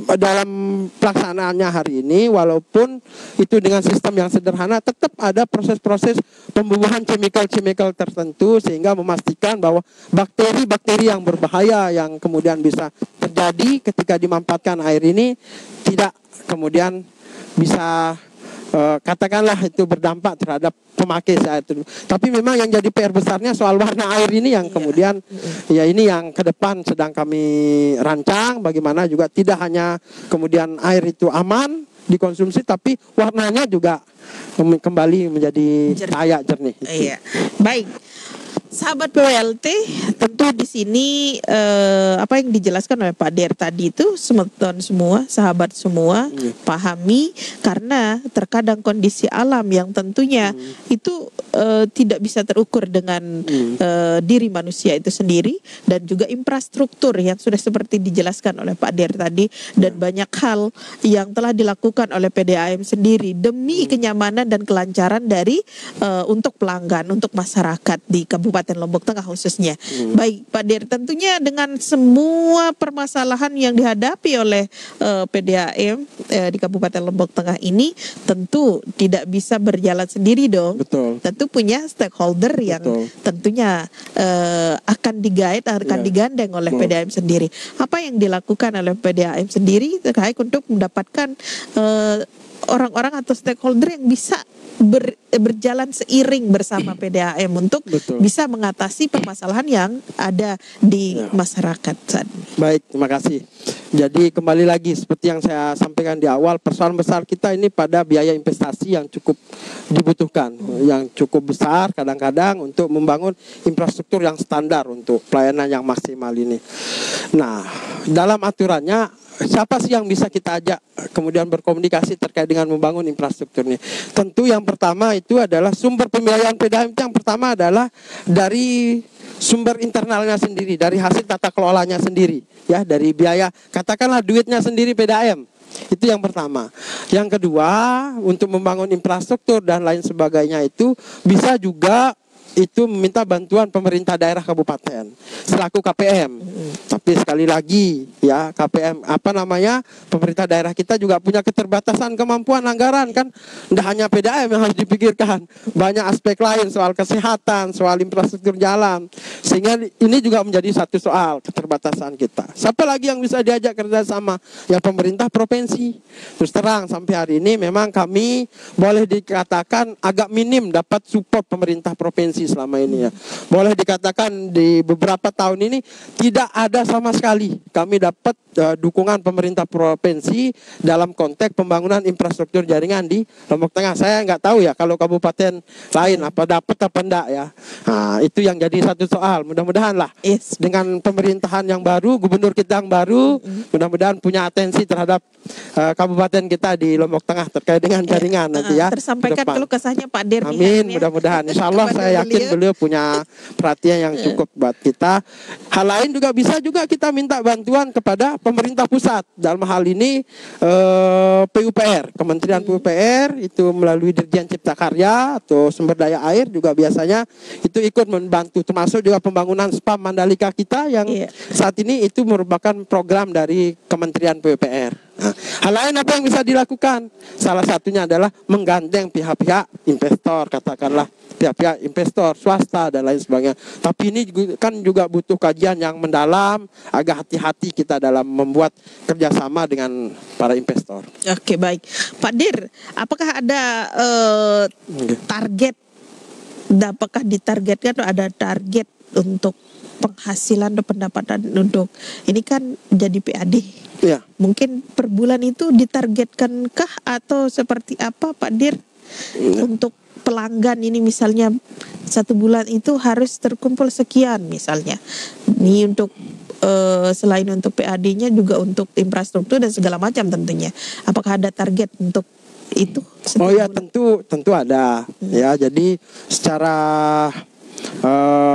pelaksanaannya hari ini, walaupun itu dengan sistem yang sederhana, tetap ada proses-proses pembunuhan chemical tertentu sehingga memastikan bahwa bakteri-bakteri yang berbahaya yang kemudian bisa terjadi ketika dimanfaatkan air ini tidak kemudian bisa katakanlah itu berdampak terhadap pemakai saat itu. Tapi memang yang jadi PR besarnya soal warna air ini yang kemudian ya ini yang ke depan sedang kami rancang, bagaimana juga tidak hanya kemudian air itu aman dikonsumsi tapi warnanya juga kembali menjadi layak jernih. Iya. Baik. Sahabat PWLT, tentu di sini apa yang dijelaskan oleh Pak Der tadi itu teman-teman semua, sahabat semua pahami, karena terkadang kondisi alam yang tentunya itu tidak bisa terukur dengan diri manusia itu sendiri, dan juga infrastruktur yang sudah seperti dijelaskan oleh Pak Der tadi, dan banyak hal yang telah dilakukan oleh PDAM sendiri demi kenyamanan dan kelancaran dari untuk pelanggan, untuk masyarakat di Kabupaten Lombok Tengah khususnya. Baik Pak Der, tentunya dengan semua permasalahan yang dihadapi oleh PDAM di Kabupaten Lombok Tengah ini tentu tidak bisa berjalan sendiri dong. Betul. Tentu punya stakeholder yang tentunya akan digait, akan digandeng oleh PDAM sendiri. Apa yang dilakukan oleh PDAM sendiri terkait untuk mendapatkan orang-orang atau stakeholder yang bisa berjalan seiring bersama PDAM untuk bisa mengatasi permasalahan yang ada di masyarakat saat ini. Baik, terima kasih. Jadi kembali lagi seperti yang saya sampaikan di awal, persoalan besar kita ini pada biaya investasi yang cukup dibutuhkan, yang cukup besar kadang-kadang untuk membangun infrastruktur yang standar untuk pelayanan yang maksimal ini. Nah, dalam aturannya siapa sih yang bisa kita ajak kemudian berkomunikasi terkait dengan membangun infrastruktur ini? Tentu yang pertama itu adalah sumber pembiayaan PDAM. Yang pertama adalah dari sumber internalnya sendiri, dari hasil tata kelolanya sendiri, ya, dari biaya, katakanlah duitnya sendiri PDAM. Itu yang pertama. Yang kedua, untuk membangun infrastruktur dan lain sebagainya itu bisa juga itu meminta bantuan pemerintah daerah kabupaten selaku KPM. Tapi sekali lagi ya, KPM pemerintah daerah kita juga punya keterbatasan kemampuan anggaran kan. Tidak hanya PDAM yang harus dipikirkan, banyak aspek lain, soal kesehatan, soal infrastruktur jalan. Sehingga ini juga menjadi satu soal keterbatasan kita. Siapa lagi yang bisa diajak kerjasama? Ya pemerintah provinsi. Terus terang sampai hari ini memang kami boleh dikatakan agak minim dapat support pemerintah provinsi selama ini ya. Boleh dikatakan di beberapa tahun ini tidak ada sama sekali kami dapat dukungan pemerintah provinsi dalam konteks pembangunan infrastruktur jaringan di Lombok Tengah. Saya nggak tahu ya kalau kabupaten lain apa dapat apa enggak ya. Nah, itu yang jadi satu soal. Mudah-mudahan lah dengan pemerintahan yang baru, gubernur kita yang baru, mudah-mudahan punya atensi terhadap kabupaten kita di Lombok Tengah terkait dengan jaringan nanti ya. Tersampaikan keluh kesahnya Pak Der. Amin, mudah-mudahan. Insya Allah saya yakin beliau punya perhatian yang cukup buat kita. Hal lain juga bisa juga kita minta bantuan kepada pemerintah pusat. Dalam hal ini PUPR, Kementerian PUPR itu melalui Dirjen Cipta Karya atau Sumber Daya Air juga biasanya itu ikut membantu, termasuk juga pembangunan SPAM Mandalika kita yang saat ini itu merupakan program dari Kementerian PUPR. Nah, hal lain apa yang bisa dilakukan? Salah satunya adalah menggandeng pihak-pihak investor, katakanlah pihak-pihak investor swasta dan lain sebagainya. Tapi ini kan juga butuh kajian yang mendalam, agak hati-hati kita dalam membuat kerjasama dengan para investor. Oke, baik Pak Dir, apakah ada target? Apakah ditargetkan atau ada target untuk penghasilan atau pendapatan untuk ini kan jadi PAD? Ya. Mungkin per bulan itu ditargetkankah atau seperti apa Pak Dir? Untuk pelanggan ini misalnya satu bulan itu harus terkumpul sekian misalnya. Ini untuk selain untuk PAD-nya juga untuk infrastruktur dan segala macam tentunya. Apakah ada target untuk itu? Oh ya, tentu ada. Ya, jadi secara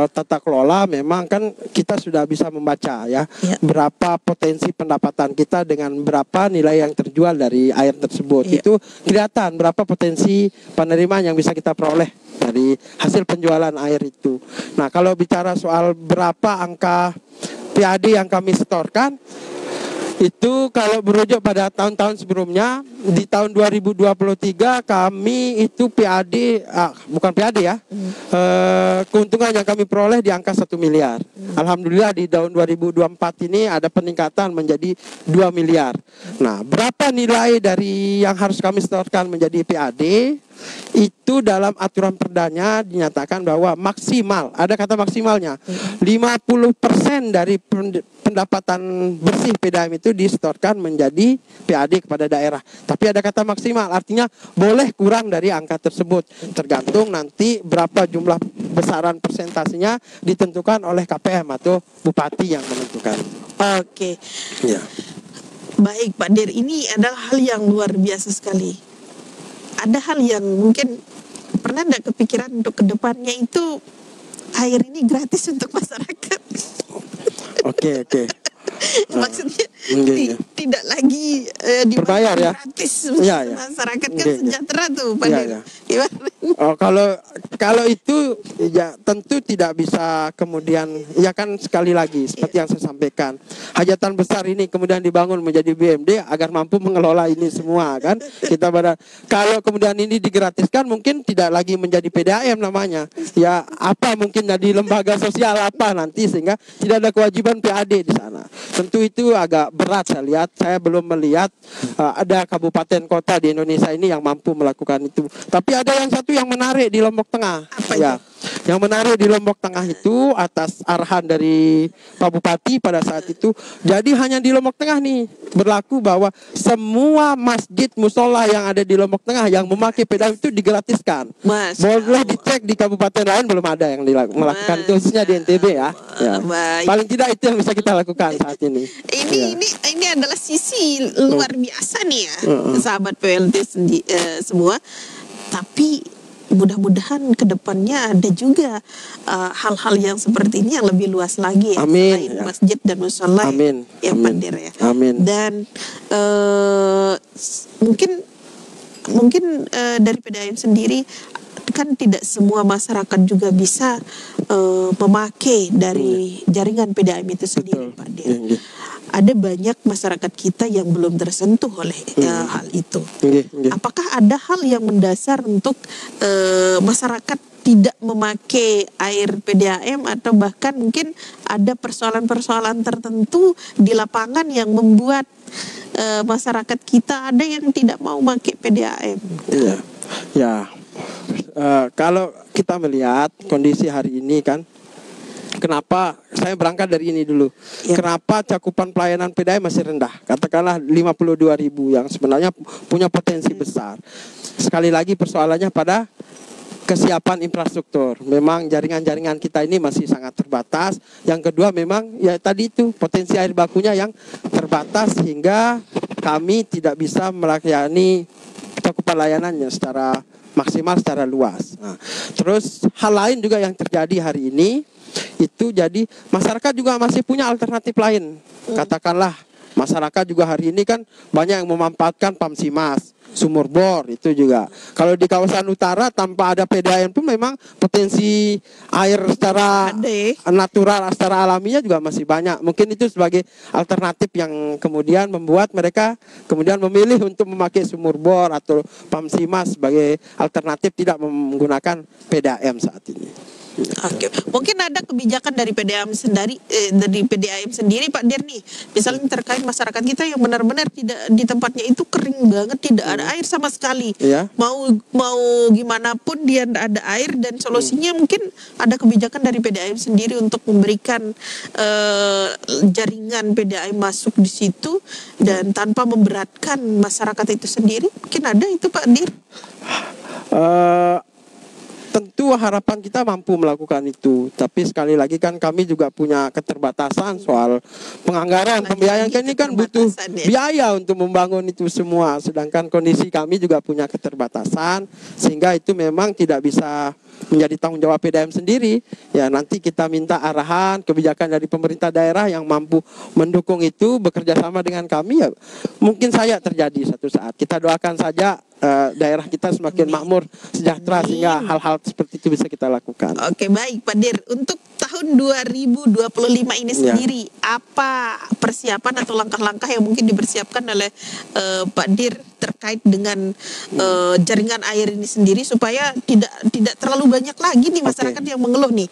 tata kelola memang kan kita sudah bisa membaca ya, berapa potensi pendapatan kita dengan berapa nilai yang terjual dari air tersebut. Itu kelihatan berapa potensi penerimaan yang bisa kita peroleh dari hasil penjualan air itu. Nah, kalau bicara soal berapa angka PAD yang kami setorkan, itu kalau merujuk pada tahun-tahun sebelumnya, di tahun 2023 kami itu PAD, bukan PAD ya, keuntungan yang kami peroleh di angka 1 miliar. Alhamdulillah di tahun 2024 ini ada peningkatan menjadi 2 miliar. Nah, berapa nilai dari yang harus kami setorkan menjadi PAD? Itu dalam aturan perdanya dinyatakan bahwa maksimal, ada kata maksimalnya, 50% dari pendapatan bersih PDAM itu disetorkan menjadi PAD kepada daerah. Tapi ada kata maksimal, artinya boleh kurang dari angka tersebut. Tergantung nanti berapa jumlah besaran persentasenya ditentukan oleh KPM atau bupati yang menentukan. Oke. Ya. Baik Pak Dir, ini adalah hal yang luar biasa sekali. Ada hal yang mungkin pernah enggak kepikiran untuk kedepannya itu air ini gratis untuk masyarakat? Oke. Maksudnya tidak lagi berbayar ya, gratis ya. Masyarakat kan sejahtera tuh Pak Dir. Gimana? Oh, kalau itu ya tentu tidak bisa kemudian, ya kan sekali lagi seperti yang saya sampaikan, hajatan besar ini kemudian dibangun menjadi BUMD agar mampu mengelola ini semua kan. Kalau kemudian ini digratiskan mungkin tidak lagi menjadi PDAM namanya. Ya apa mungkin jadi lembaga sosial apa nanti, sehingga tidak ada kewajiban PAD di sana. Tentu itu agak berat saya lihat. Saya belum melihat ada kabupaten kota di Indonesia ini yang mampu melakukan itu. Tapi ada yang satu yang menarik di Lombok Tengah. Apa ya. Yang menarik di Lombok Tengah itu atas arahan dari Pak Bupati pada saat itu. Jadi hanya di Lombok Tengah nih berlaku bahwa semua masjid musola yang ada di Lombok Tengah yang memakai PDAM itu digratiskan. Boleh dicek di kabupaten lain belum ada yang melakukan itu, khususnya di NTB ya. Paling tidak itu yang bisa kita lakukan saat ini. Ini adalah sisi luar biasa nih ya, sahabat PLT semua. Tapi mudah-mudahan kedepannya ada juga hal-hal yang seperti ini yang lebih luas lagi ya, selain masjid dan musola ya Pak Dir ya. Dan mungkin dari PDAM sendiri kan tidak semua masyarakat juga bisa memakai dari jaringan PDAM itu sendiri. Betul. Pak Dir. Ada banyak masyarakat kita yang belum tersentuh oleh hal itu. Apakah ada hal yang mendasar untuk masyarakat tidak memakai air PDAM, atau bahkan mungkin ada persoalan-persoalan tertentu di lapangan yang membuat masyarakat kita ada yang tidak mau memakai PDAM? Ya. Kalau kita melihat kondisi hari ini kan, kenapa saya berangkat dari ini dulu? Kenapa cakupan pelayanan PDAM masih rendah? Katakanlah 52.000 yang sebenarnya punya potensi besar. Sekali lagi persoalannya pada kesiapan infrastruktur. Memang jaringan-jaringan kita ini masih sangat terbatas. Yang kedua memang ya tadi itu potensi air bakunya yang terbatas sehingga kami tidak bisa melayani cakupan layanannya secara maksimal, secara luas. Nah, terus hal lain juga yang terjadi hari ini itu jadi masyarakat juga masih punya alternatif lain. Katakanlah masyarakat juga hari ini kan banyak yang memanfaatkan Pamsimas, sumur bor itu juga. Kalau di kawasan utara tanpa ada PDAM pun memang potensi air secara natural, secara alaminya juga masih banyak. Mungkin itu sebagai alternatif yang kemudian membuat mereka kemudian memilih untuk memakai sumur bor atau Pamsimas sebagai alternatif tidak menggunakan PDAM saat ini. Oke, mungkin ada kebijakan dari PDAM sendiri Pak Dir nih, misalnya terkait masyarakat kita yang benar-benar tidak di tempatnya itu kering banget, tidak ada air sama sekali. Mau gimana pun dia ada air, dan solusinya mungkin ada kebijakan dari PDAM sendiri untuk memberikan jaringan PDAM masuk di situ dan tanpa memberatkan masyarakat itu sendiri. Mungkin ada itu Pak Dir. tentu harapan kita mampu melakukan itu. Tapi sekali lagi kan kami juga punya keterbatasan soal penganggaran, pembiayaan. Ini kan butuh biaya untuk membangun itu semua. Sedangkan kondisi kami juga punya keterbatasan, sehingga itu memang tidak bisa menjadi tanggung jawab PDAM sendiri. Ya, nanti kita minta arahan kebijakan dari pemerintah daerah yang mampu mendukung itu, bekerja sama dengan kami. Ya, mungkin saya terjadi satu saat. Kita doakan saja daerah kita semakin makmur, sejahtera, sehingga hal-hal seperti itu bisa kita lakukan. Oke, baik Pak Dir. Untuk tahun 2025 ini sendiri, apa persiapan atau langkah-langkah yang mungkin dipersiapkan oleh Pak Dir terkait dengan jaringan air ini sendiri, supaya tidak terlalu banyak lagi nih masyarakat yang mengeluh nih.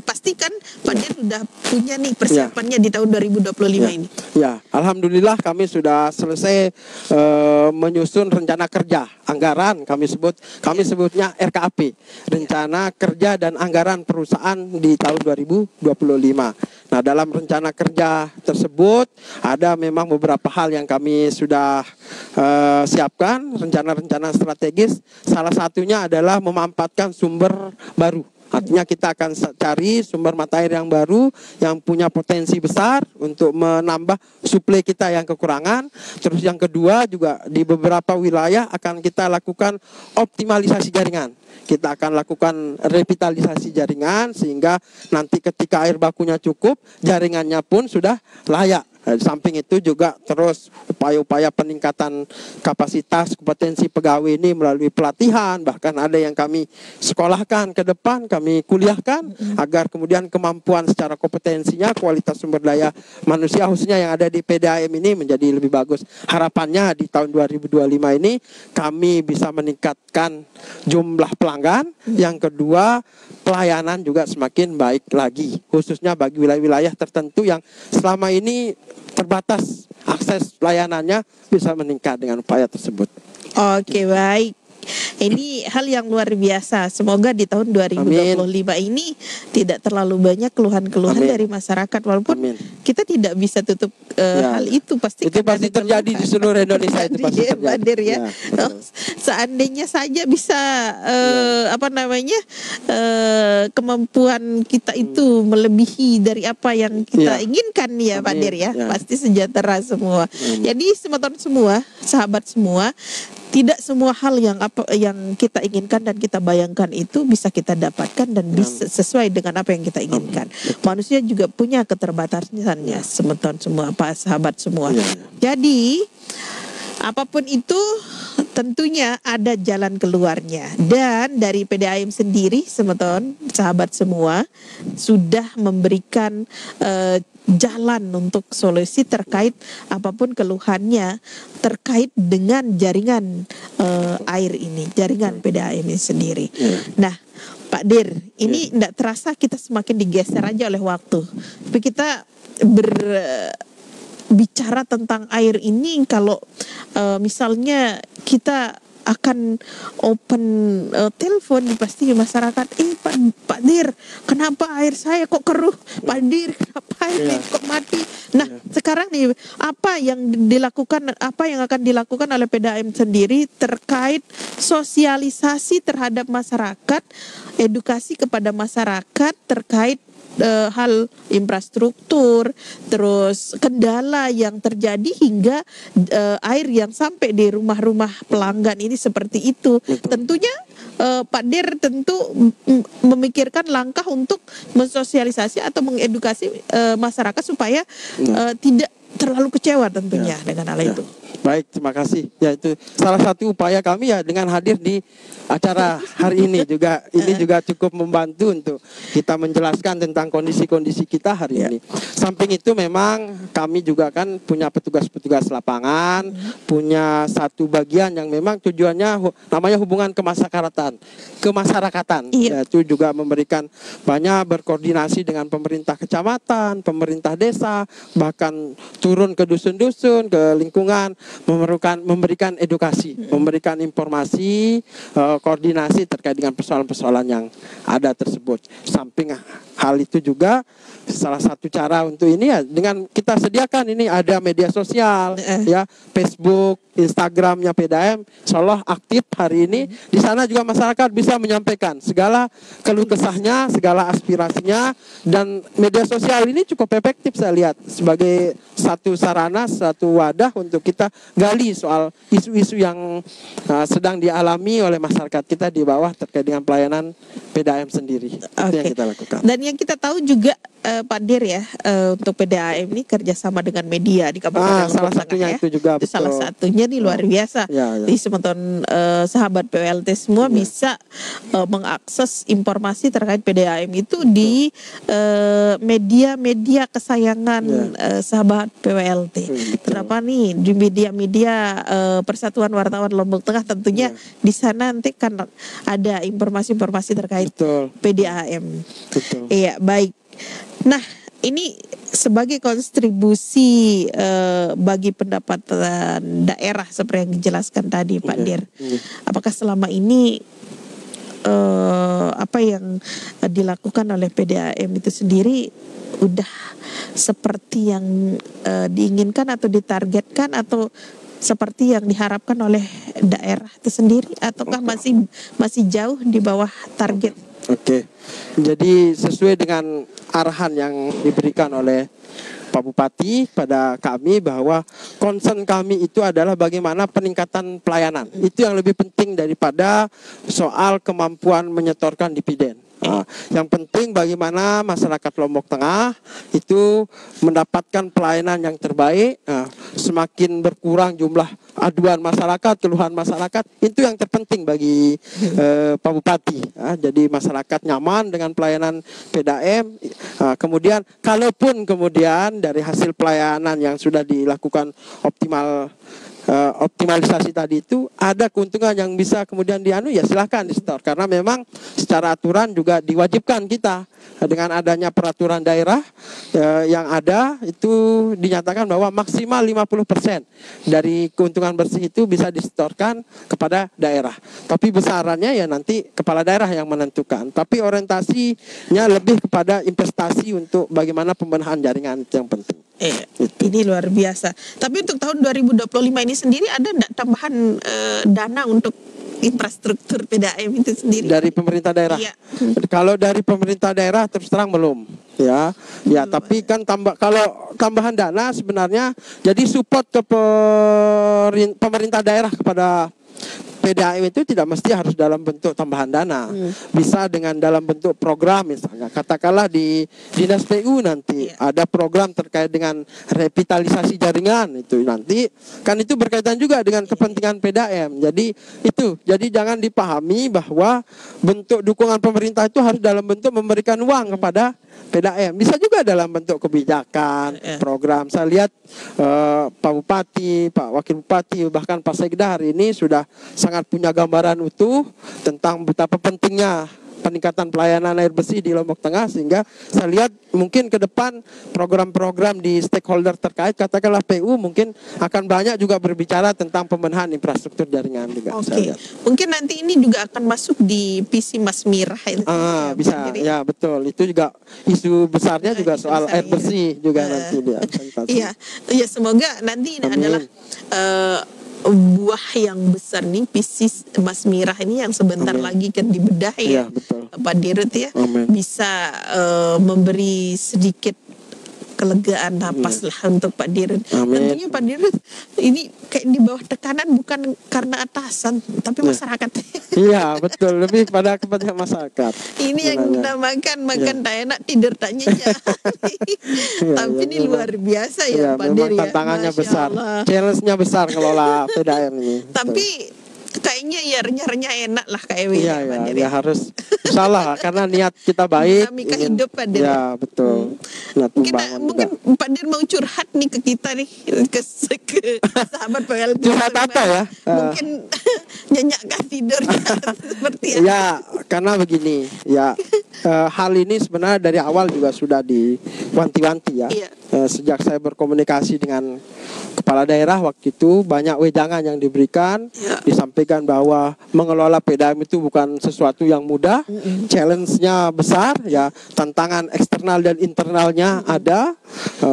Pastikan Pak Dir sudah punya nih persiapannya di tahun 2025 ini. Ya, alhamdulillah kami sudah selesai menyusun rencana kerja anggaran, kami sebutnya RKAP, rencana kerja dan anggaran perusahaan di tahun 2025. Nah, dalam rencana kerja tersebut ada memang beberapa hal yang kami sudah siapkan, rencana-rencana strategis. Salah satunya adalah memanfaatkan sumber baru. Artinya kita akan cari sumber mata air yang baru, yang punya potensi besar untuk menambah suplai kita yang kekurangan. Terus yang kedua juga di beberapa wilayah akan kita lakukan optimalisasi jaringan. Kita akan lakukan revitalisasi jaringan sehingga nanti ketika air bakunya cukup, jaringannya pun sudah layak. Di samping itu juga terus upaya-upaya peningkatan kapasitas kompetensi pegawai ini melalui pelatihan, bahkan ada yang kami sekolahkan ke depan, kami kuliahkan agar kemudian kemampuan secara kompetensinya, kualitas sumber daya manusia khususnya yang ada di PDAM ini menjadi lebih bagus. Harapannya di tahun 2025 ini kami bisa meningkatkan jumlah pelanggan. Yang kedua, pelayanan juga semakin baik lagi, khususnya bagi wilayah-wilayah tertentu yang selama ini terbatas akses pelayanannya, bisa meningkat dengan upaya tersebut. Oke, baik. Ini hal yang luar biasa. Semoga di tahun 2025 ini tidak terlalu banyak keluhan-keluhan dari masyarakat. Walaupun kita tidak bisa tutup hal itu. Pasti terjadi di seluruh Indonesia. Itu pasti terjadi. Seandainya saja bisa kemampuan kita itu melebihi dari apa yang kita inginkan ya Pak Dir ya. Pasti sejahtera semua. Jadi teman-teman semua, sahabat semua, tidak semua hal yang kita inginkan dan kita bayangkan itu bisa kita dapatkan dan bisa sesuai dengan apa yang kita inginkan. Manusia juga punya keterbatasannya, teman-teman semua, Pak sahabat semua. Jadi apapun itu tentunya ada jalan keluarnya. Dan dari PDAM sendiri, teman-teman, sahabat semua, sudah memberikan jalan untuk solusi terkait apapun keluhannya terkait dengan jaringan air ini, jaringan PDAM ini sendiri. Nah, Pak Dir, ini tidak terasa kita semakin digeser aja oleh waktu. Tapi kita bicara tentang air ini, kalau misalnya kita akan open telepon, pasti masyarakat, Pak Dir, kenapa air saya kok keruh? Pak Dir, kenapa air kok mati? Nah, sekarang nih, apa yang akan dilakukan oleh PDAM sendiri terkait sosialisasi terhadap masyarakat, edukasi kepada masyarakat terkait hal infrastruktur, terus kendala yang terjadi hingga air yang sampai di rumah-rumah pelanggan ini seperti itu. Tentunya Pak Dir tentu memikirkan langkah untuk mensosialisasi atau mengedukasi masyarakat supaya tidak terlalu kecewa tentunya dengan hal itu. Baik, terima kasih. Ya, itu salah satu upaya kami ya dengan hadir di acara hari ini juga. Ini juga cukup membantu untuk kita menjelaskan tentang kondisi-kondisi kita hari ini. Samping itu memang kami juga kan punya petugas-petugas lapangan, punya satu bagian yang memang tujuannya namanya hubungan kemasyarakatan. Ya, itu juga memberikan banyak berkoordinasi dengan pemerintah kecamatan, pemerintah desa, bahkan turun ke dusun-dusun, ke lingkungan, memberikan edukasi, memberikan informasi, koordinasi terkait dengan persoalan-persoalan yang ada tersebut. Samping hal itu juga salah satu cara untuk ini ya dengan kita sediakan ini ada media sosial ya, Facebook, Instagramnya PDAM, insya Allah aktif hari ini. Di sana juga masyarakat bisa menyampaikan segala keluh kesahnya, segala aspirasinya, dan media sosial ini cukup efektif saya lihat sebagai satu sarana, satu wadah untuk kita gali soal isu-isu yang sedang dialami oleh masyarakat kita di bawah terkait dengan pelayanan PDAM sendiri. Itu yang kita lakukan. Dan yang kita tahu juga Pak Dir ya, untuk PDAM ini kerjasama dengan media di Kabupaten Lombok salah satunya Tengah, itu juga itu salah satunya nih luar biasa. Jadi teman-teman sahabat PWLT semua bisa mengakses informasi terkait PDAM itu di media-media kesayangan sahabat PWLT. Terapa nih di media-media Persatuan Wartawan Lombok Tengah, tentunya di sana nanti kan ada informasi-informasi terkait PDAM. Iya, baik. Nah, ini sebagai kontribusi bagi pendapatan daerah seperti yang dijelaskan tadi Pak Dir. Apakah selama ini apa yang dilakukan oleh PDAM itu sendiri udah seperti yang diinginkan atau ditargetkan, atau seperti yang diharapkan oleh daerah itu sendiri, ataukah masih jauh di bawah target? Jadi sesuai dengan arahan yang diberikan oleh Pak Bupati pada kami bahwa concern kami itu adalah bagaimana peningkatan pelayanan. Itu yang lebih penting daripada soal kemampuan menyetorkan dividen. Yang penting bagaimana masyarakat Lombok Tengah itu mendapatkan pelayanan yang terbaik. Semakin berkurang jumlah aduan masyarakat, keluhan masyarakat, itu yang terpenting bagi Pak Bupati. Jadi masyarakat nyaman dengan pelayanan PDAM. Kemudian kalaupun kemudian dari hasil pelayanan yang sudah dilakukan optimalisasi tadi itu ada keuntungan yang bisa kemudian ya silahkan di store, karena memang secara aturan juga diwajibkan kita dengan adanya peraturan daerah yang ada itu dinyatakan bahwa maksimal 50% dari keuntungan bersih itu bisa disetorkan kepada daerah. Tapi besarannya ya nanti kepala daerah yang menentukan. Tapi orientasinya lebih kepada investasi untuk bagaimana pembenahan jaringan, itu yang penting. Ini luar biasa. Tapi untuk tahun 2025 ini sendiri ada enggak tambahan dana untuk infrastruktur PDAM itu sendiri dari pemerintah daerah? Kalau dari pemerintah daerah terus terang belum, ya. Tapi kan kalau tambahan dana sebenarnya jadi support ke pemerintah daerah kepada PDAM itu tidak mesti harus dalam bentuk tambahan dana. Bisa dengan dalam bentuk program misalnya. Katakanlah di Dinas PU nanti ada program terkait dengan revitalisasi jaringan, itu nanti kan itu berkaitan juga dengan kepentingan PDAM. Jadi jangan dipahami bahwa bentuk dukungan pemerintah itu harus dalam bentuk memberikan uang kepada PDAM. Bisa juga dalam bentuk kebijakan, program. Saya lihat Pak Bupati, Pak Wakil Bupati, bahkan Pak Sekda hari ini sudah sangat punya gambaran utuh tentang betapa pentingnya peningkatan pelayanan air bersih di Lombok Tengah, sehingga saya lihat mungkin ke depan program-program di stakeholder terkait, katakanlah PU, mungkin akan banyak juga berbicara tentang pembenahan infrastruktur jaringan juga. Mungkin nanti ini juga akan masuk di visi Mas Mirah itu. Bisa, ya betul. Itu juga isu besarnya juga soal air bersih juga nanti dia. Iya, semoga nanti ini adalah buah yang besar nih, visi Mas Mirah ini yang sebentar lagi kan dibedah Pak Dirut ya. Bisa memberi sedikit kelegaan napas lah untuk Pak Dirut. Tentunya Pak Dirut ini kayak di bawah tekanan bukan karena atasan, tapi masyarakat. Iya betul, lebih kepada masyarakat. Ini yang dinamakan makan tak enak, tidur tak nyenyak. Tapi ini luar biasa ya Pak Dir ya. Tantangannya besar, challenge-nya besar kelola PDAM ini. Tapi kayaknya ya renyah-renyah enak lah kayak ya harus salah karena niat kita baik, dinamika hidup Pak Dir. Ya betul. Mungkin Pak Dir mau curhat nih ke kita nih, ke sahabat PWLT. Curhat apa ya? Mungkin nyenyakkan tidurnya seperti apa? Ya karena begini ya, hal ini sebenarnya dari awal juga sudah diwanti-wanti ya. sejak saya berkomunikasi dengan kepala daerah waktu itu, banyak wejangan yang diberikan, disampaikan bahwa mengelola PDAM itu bukan sesuatu yang mudah, challenge-nya besar, ya, tantangan eksternal dan internalnya ada,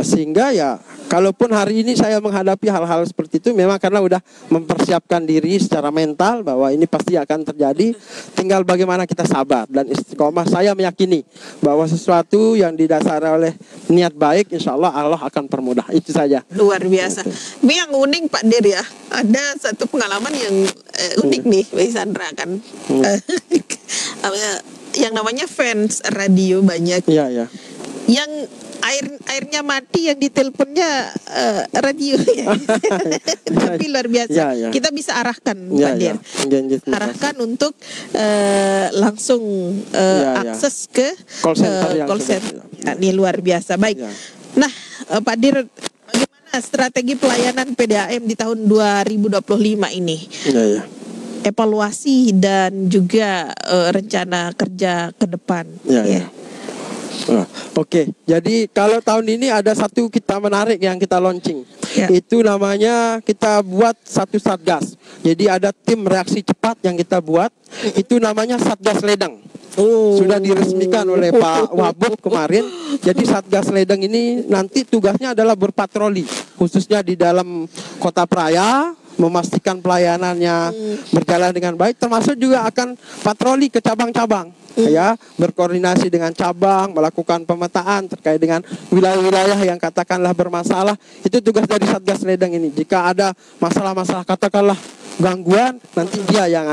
sehingga ya kalaupun hari ini saya menghadapi hal-hal seperti itu, memang karena udah mempersiapkan diri secara mental bahwa ini pasti akan terjadi. Tinggal bagaimana kita sabar dan istiqomah. Saya meyakini bahwa sesuatu yang didasari oleh niat baik, insya Allah Allah akan permudah. Itu saja. Luar biasa. Ini yang unik Pak Dir ya. Ada satu pengalaman yang unik nih, Mbak Sandra kan. Yang namanya fans radio banyak. Iya, ya. Yang airnya mati, yang diteleponnya radio ya. Tapi luar biasa. Ya. Kita bisa arahkan Ya, Pak Dir. Arahkan untuk langsung akses ke call center. Call center. Nah, ini luar biasa. Baik. Ya. Nah, Pak Dir, bagaimana strategi pelayanan PDAM di tahun 2025 ini? Ya. Evaluasi dan juga rencana kerja ke depan. Ya. Oke, jadi kalau tahun ini ada satu kita menarik yang kita launching. Itu namanya kita buat satu satgas. Jadi ada tim reaksi cepat yang kita buat. Itu namanya Satgas Ledeng. Sudah diresmikan oleh Pak Wabub kemarin. Jadi Satgas Ledeng ini nanti tugasnya adalah berpatroli, khususnya di dalam kota Praia, memastikan pelayanannya berjalan dengan baik, termasuk juga akan patroli ke cabang-cabang. Ya, berkoordinasi dengan cabang, melakukan pemetaan terkait dengan wilayah-wilayah yang katakanlah bermasalah. Itu tugas dari Satgas Ledeng ini. Jika ada masalah-masalah katakanlah gangguan, nanti dia yang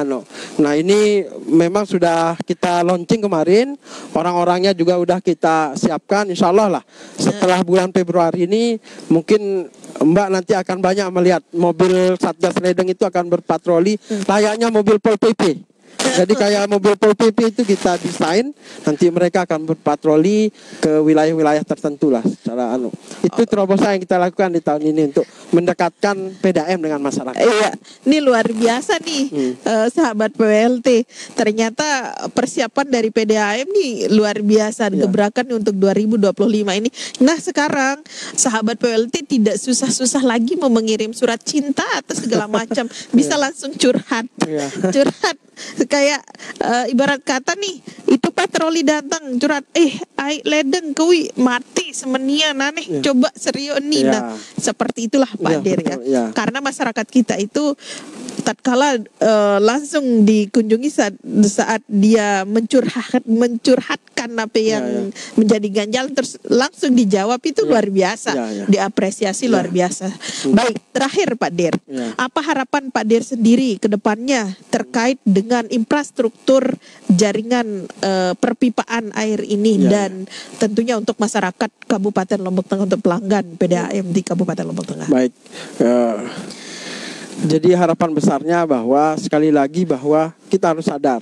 Nah, ini memang sudah kita launching kemarin. Orang-orangnya juga udah kita siapkan. Insya Allah lah setelah bulan Februari ini mungkin Mbak nanti akan banyak melihat mobil Satgas Ledeng itu akan berpatroli layaknya mobil Pol PP. Jadi kayak mobil Pol PP itu kita desain, nanti mereka akan berpatroli ke wilayah-wilayah tertentu lah secara Itu terobosan yang kita lakukan di tahun ini untuk mendekatkan PDAM dengan masyarakat. Iya, ini luar biasa nih sahabat PWLT. Ternyata persiapan dari PDAM nih luar biasa, gebrakan untuk 2025 ini. Nah, sekarang sahabat PWLT tidak susah-susah lagi mau mengirim surat cinta atau segala macam, bisa langsung curhat. Curhat kayak ibarat kata nih, itu patroli datang curhat, Ledeng kuwi mati semenian aneh, coba serius nih. Nah, seperti itulah Pak Dir ya. Karena masyarakat kita itu tatkala langsung dikunjungi saat dia mencurhatkan apa yang menjadi ganjalan, terus langsung dijawab, itu luar biasa, diapresiasi luar biasa. Baik, terakhir Pak Dir, apa harapan Pak Dir sendiri ke depannya terkait dengan infrastruktur jaringan perpipaan air ini dan tentunya untuk masyarakat Kabupaten Lombok Tengah, untuk pelanggan PDAM di Kabupaten Lombok Tengah? Baik, jadi harapan besarnya bahwa sekali lagi bahwa kita harus sadar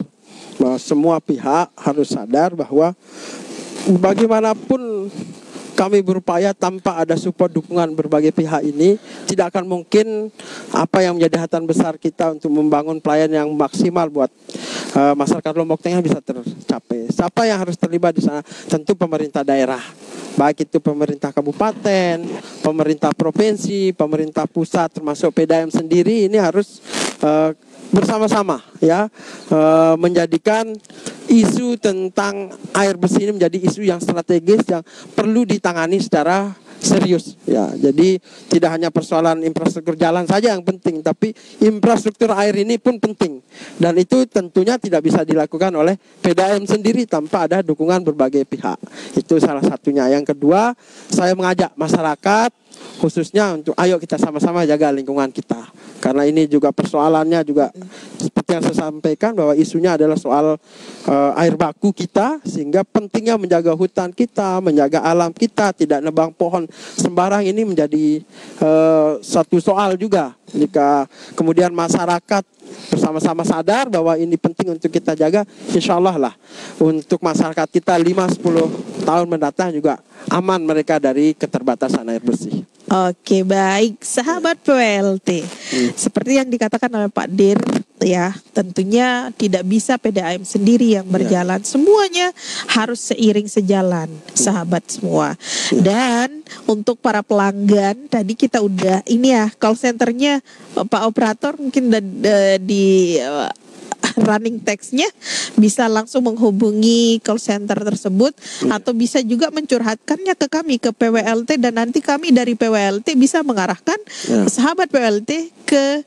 bahwa semua pihak harus sadar bahwa bagaimanapun kami berupaya tanpa ada support dukungan berbagai pihak ini, tidak akan mungkin apa yang menjadi harapan besar kita untuk membangun pelayanan yang maksimal buat masyarakat Lombok Tengah bisa tercapai. Siapa yang harus terlibat di sana? Tentu pemerintah daerah, baik itu pemerintah kabupaten, pemerintah provinsi, pemerintah pusat, termasuk PDAM sendiri. Ini harus bersama-sama menjadikan isu tentang air bersih ini menjadi isu yang strategis yang perlu ditangani secara serius ya. Jadi tidak hanya persoalan infrastruktur jalan saja yang penting, tapi infrastruktur air ini pun penting, dan itu tentunya tidak bisa dilakukan oleh PDAM sendiri tanpa ada dukungan berbagai pihak. Itu salah satunya. Yang kedua, saya mengajak masyarakat khususnya untuk ayo kita sama-sama jaga lingkungan kita, karena ini juga persoalannya juga seperti yang saya sampaikan bahwa isunya adalah soal air baku kita, sehingga pentingnya menjaga hutan kita, menjaga alam kita, tidak nebang pohon sembarang. Ini menjadi satu soal juga. Jika kemudian masyarakat bersama-sama sadar bahwa ini penting untuk kita jaga, insya Allah lah untuk masyarakat kita 5-10 tahun mendatang juga aman mereka dari keterbatasan air bersih. Oke, baik sahabat PWLT. Seperti yang dikatakan oleh Pak Dir, ya, tentunya tidak bisa PDAM sendiri yang berjalan. Semuanya harus seiring sejalan, sahabat semua. Dan untuk para pelanggan, tadi kita udah ini ya, call centernya Pak Operator mungkin di running text-nya bisa langsung menghubungi call center tersebut atau bisa juga mencurhatkannya ke kami, ke PWLT, dan nanti kami dari PWLT bisa mengarahkan sahabat PWLT ke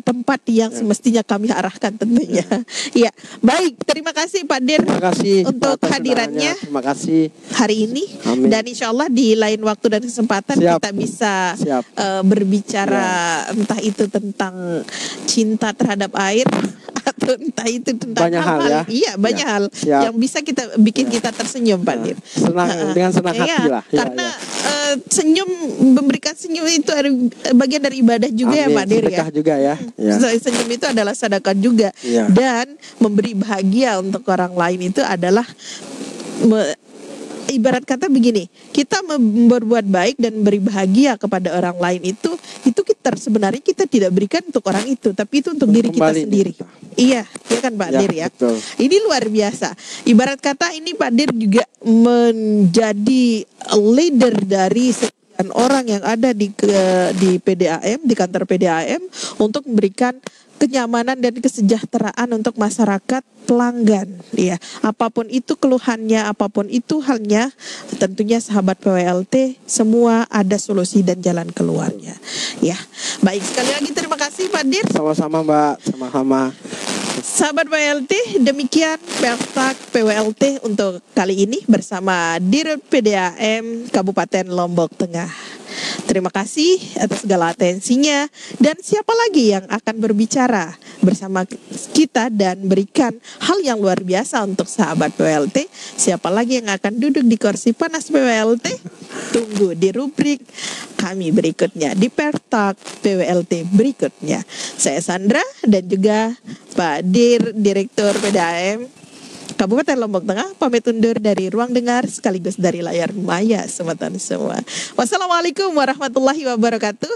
tempat yang semestinya kami arahkan tentunya. Ya, baik, terima kasih Pak Dir untuk hadirannya. Terima kasih hari ini. Amin. Dan insya Allah di lain waktu dan kesempatan kita bisa berbicara entah itu tentang cinta terhadap air atau entah itu tentang banyak hal ya. Iya, banyak hal yang bisa kita bikin kita tersenyum, Pak Dir. Dengan senang hati lah. Karena senyum, memberikan senyum itu bagian dari ibadah juga. Amin. Ya Pak Dir ya. Juga ya. Senyum itu adalah sedekah juga. Dan memberi bahagia untuk orang lain itu adalah ibarat kata begini, kita berbuat baik dan beri bahagia kepada orang lain itu kita sebenarnya kita tidak berikan untuk orang itu, tapi itu untuk diri kita sendiri. Iya, ya kan Pak Dir ya. Betul. Ini luar biasa. Ibarat kata ini Pak Dir juga menjadi leader dari sekian orang yang ada di PDAM, di kantor PDAM untuk memberikan kenyamanan dan kesejahteraan untuk masyarakat pelanggan, ya. Apapun itu keluhannya, apapun itu halnya, tentunya sahabat PWLT semua ada solusi dan jalan keluarnya. Ya, baik, sekali lagi terima kasih Pak Dir. Sama-sama Mbak, sama-sama. Sahabat PWLT, demikian Pertak PWLT untuk kali ini bersama Dirut PDAM Kabupaten Lombok Tengah. Terima kasih atas segala atensinya, dan siapa lagi yang akan berbicara bersama kita dan berikan hal yang luar biasa untuk sahabat PWLT? Siapa lagi yang akan duduk di kursi panas PWLT? Tunggu di rubrik kami berikutnya, di Pertak PWLT berikutnya. Saya Sandra dan juga Pak Dir, Direktur PDAM Kabupaten Lombok Tengah, pamit undur dari ruang dengar sekaligus dari layar maya sematan semua. Wassalamualaikum warahmatullahi wabarakatuh.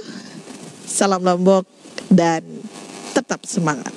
Salam Lombok dan tetap semangat.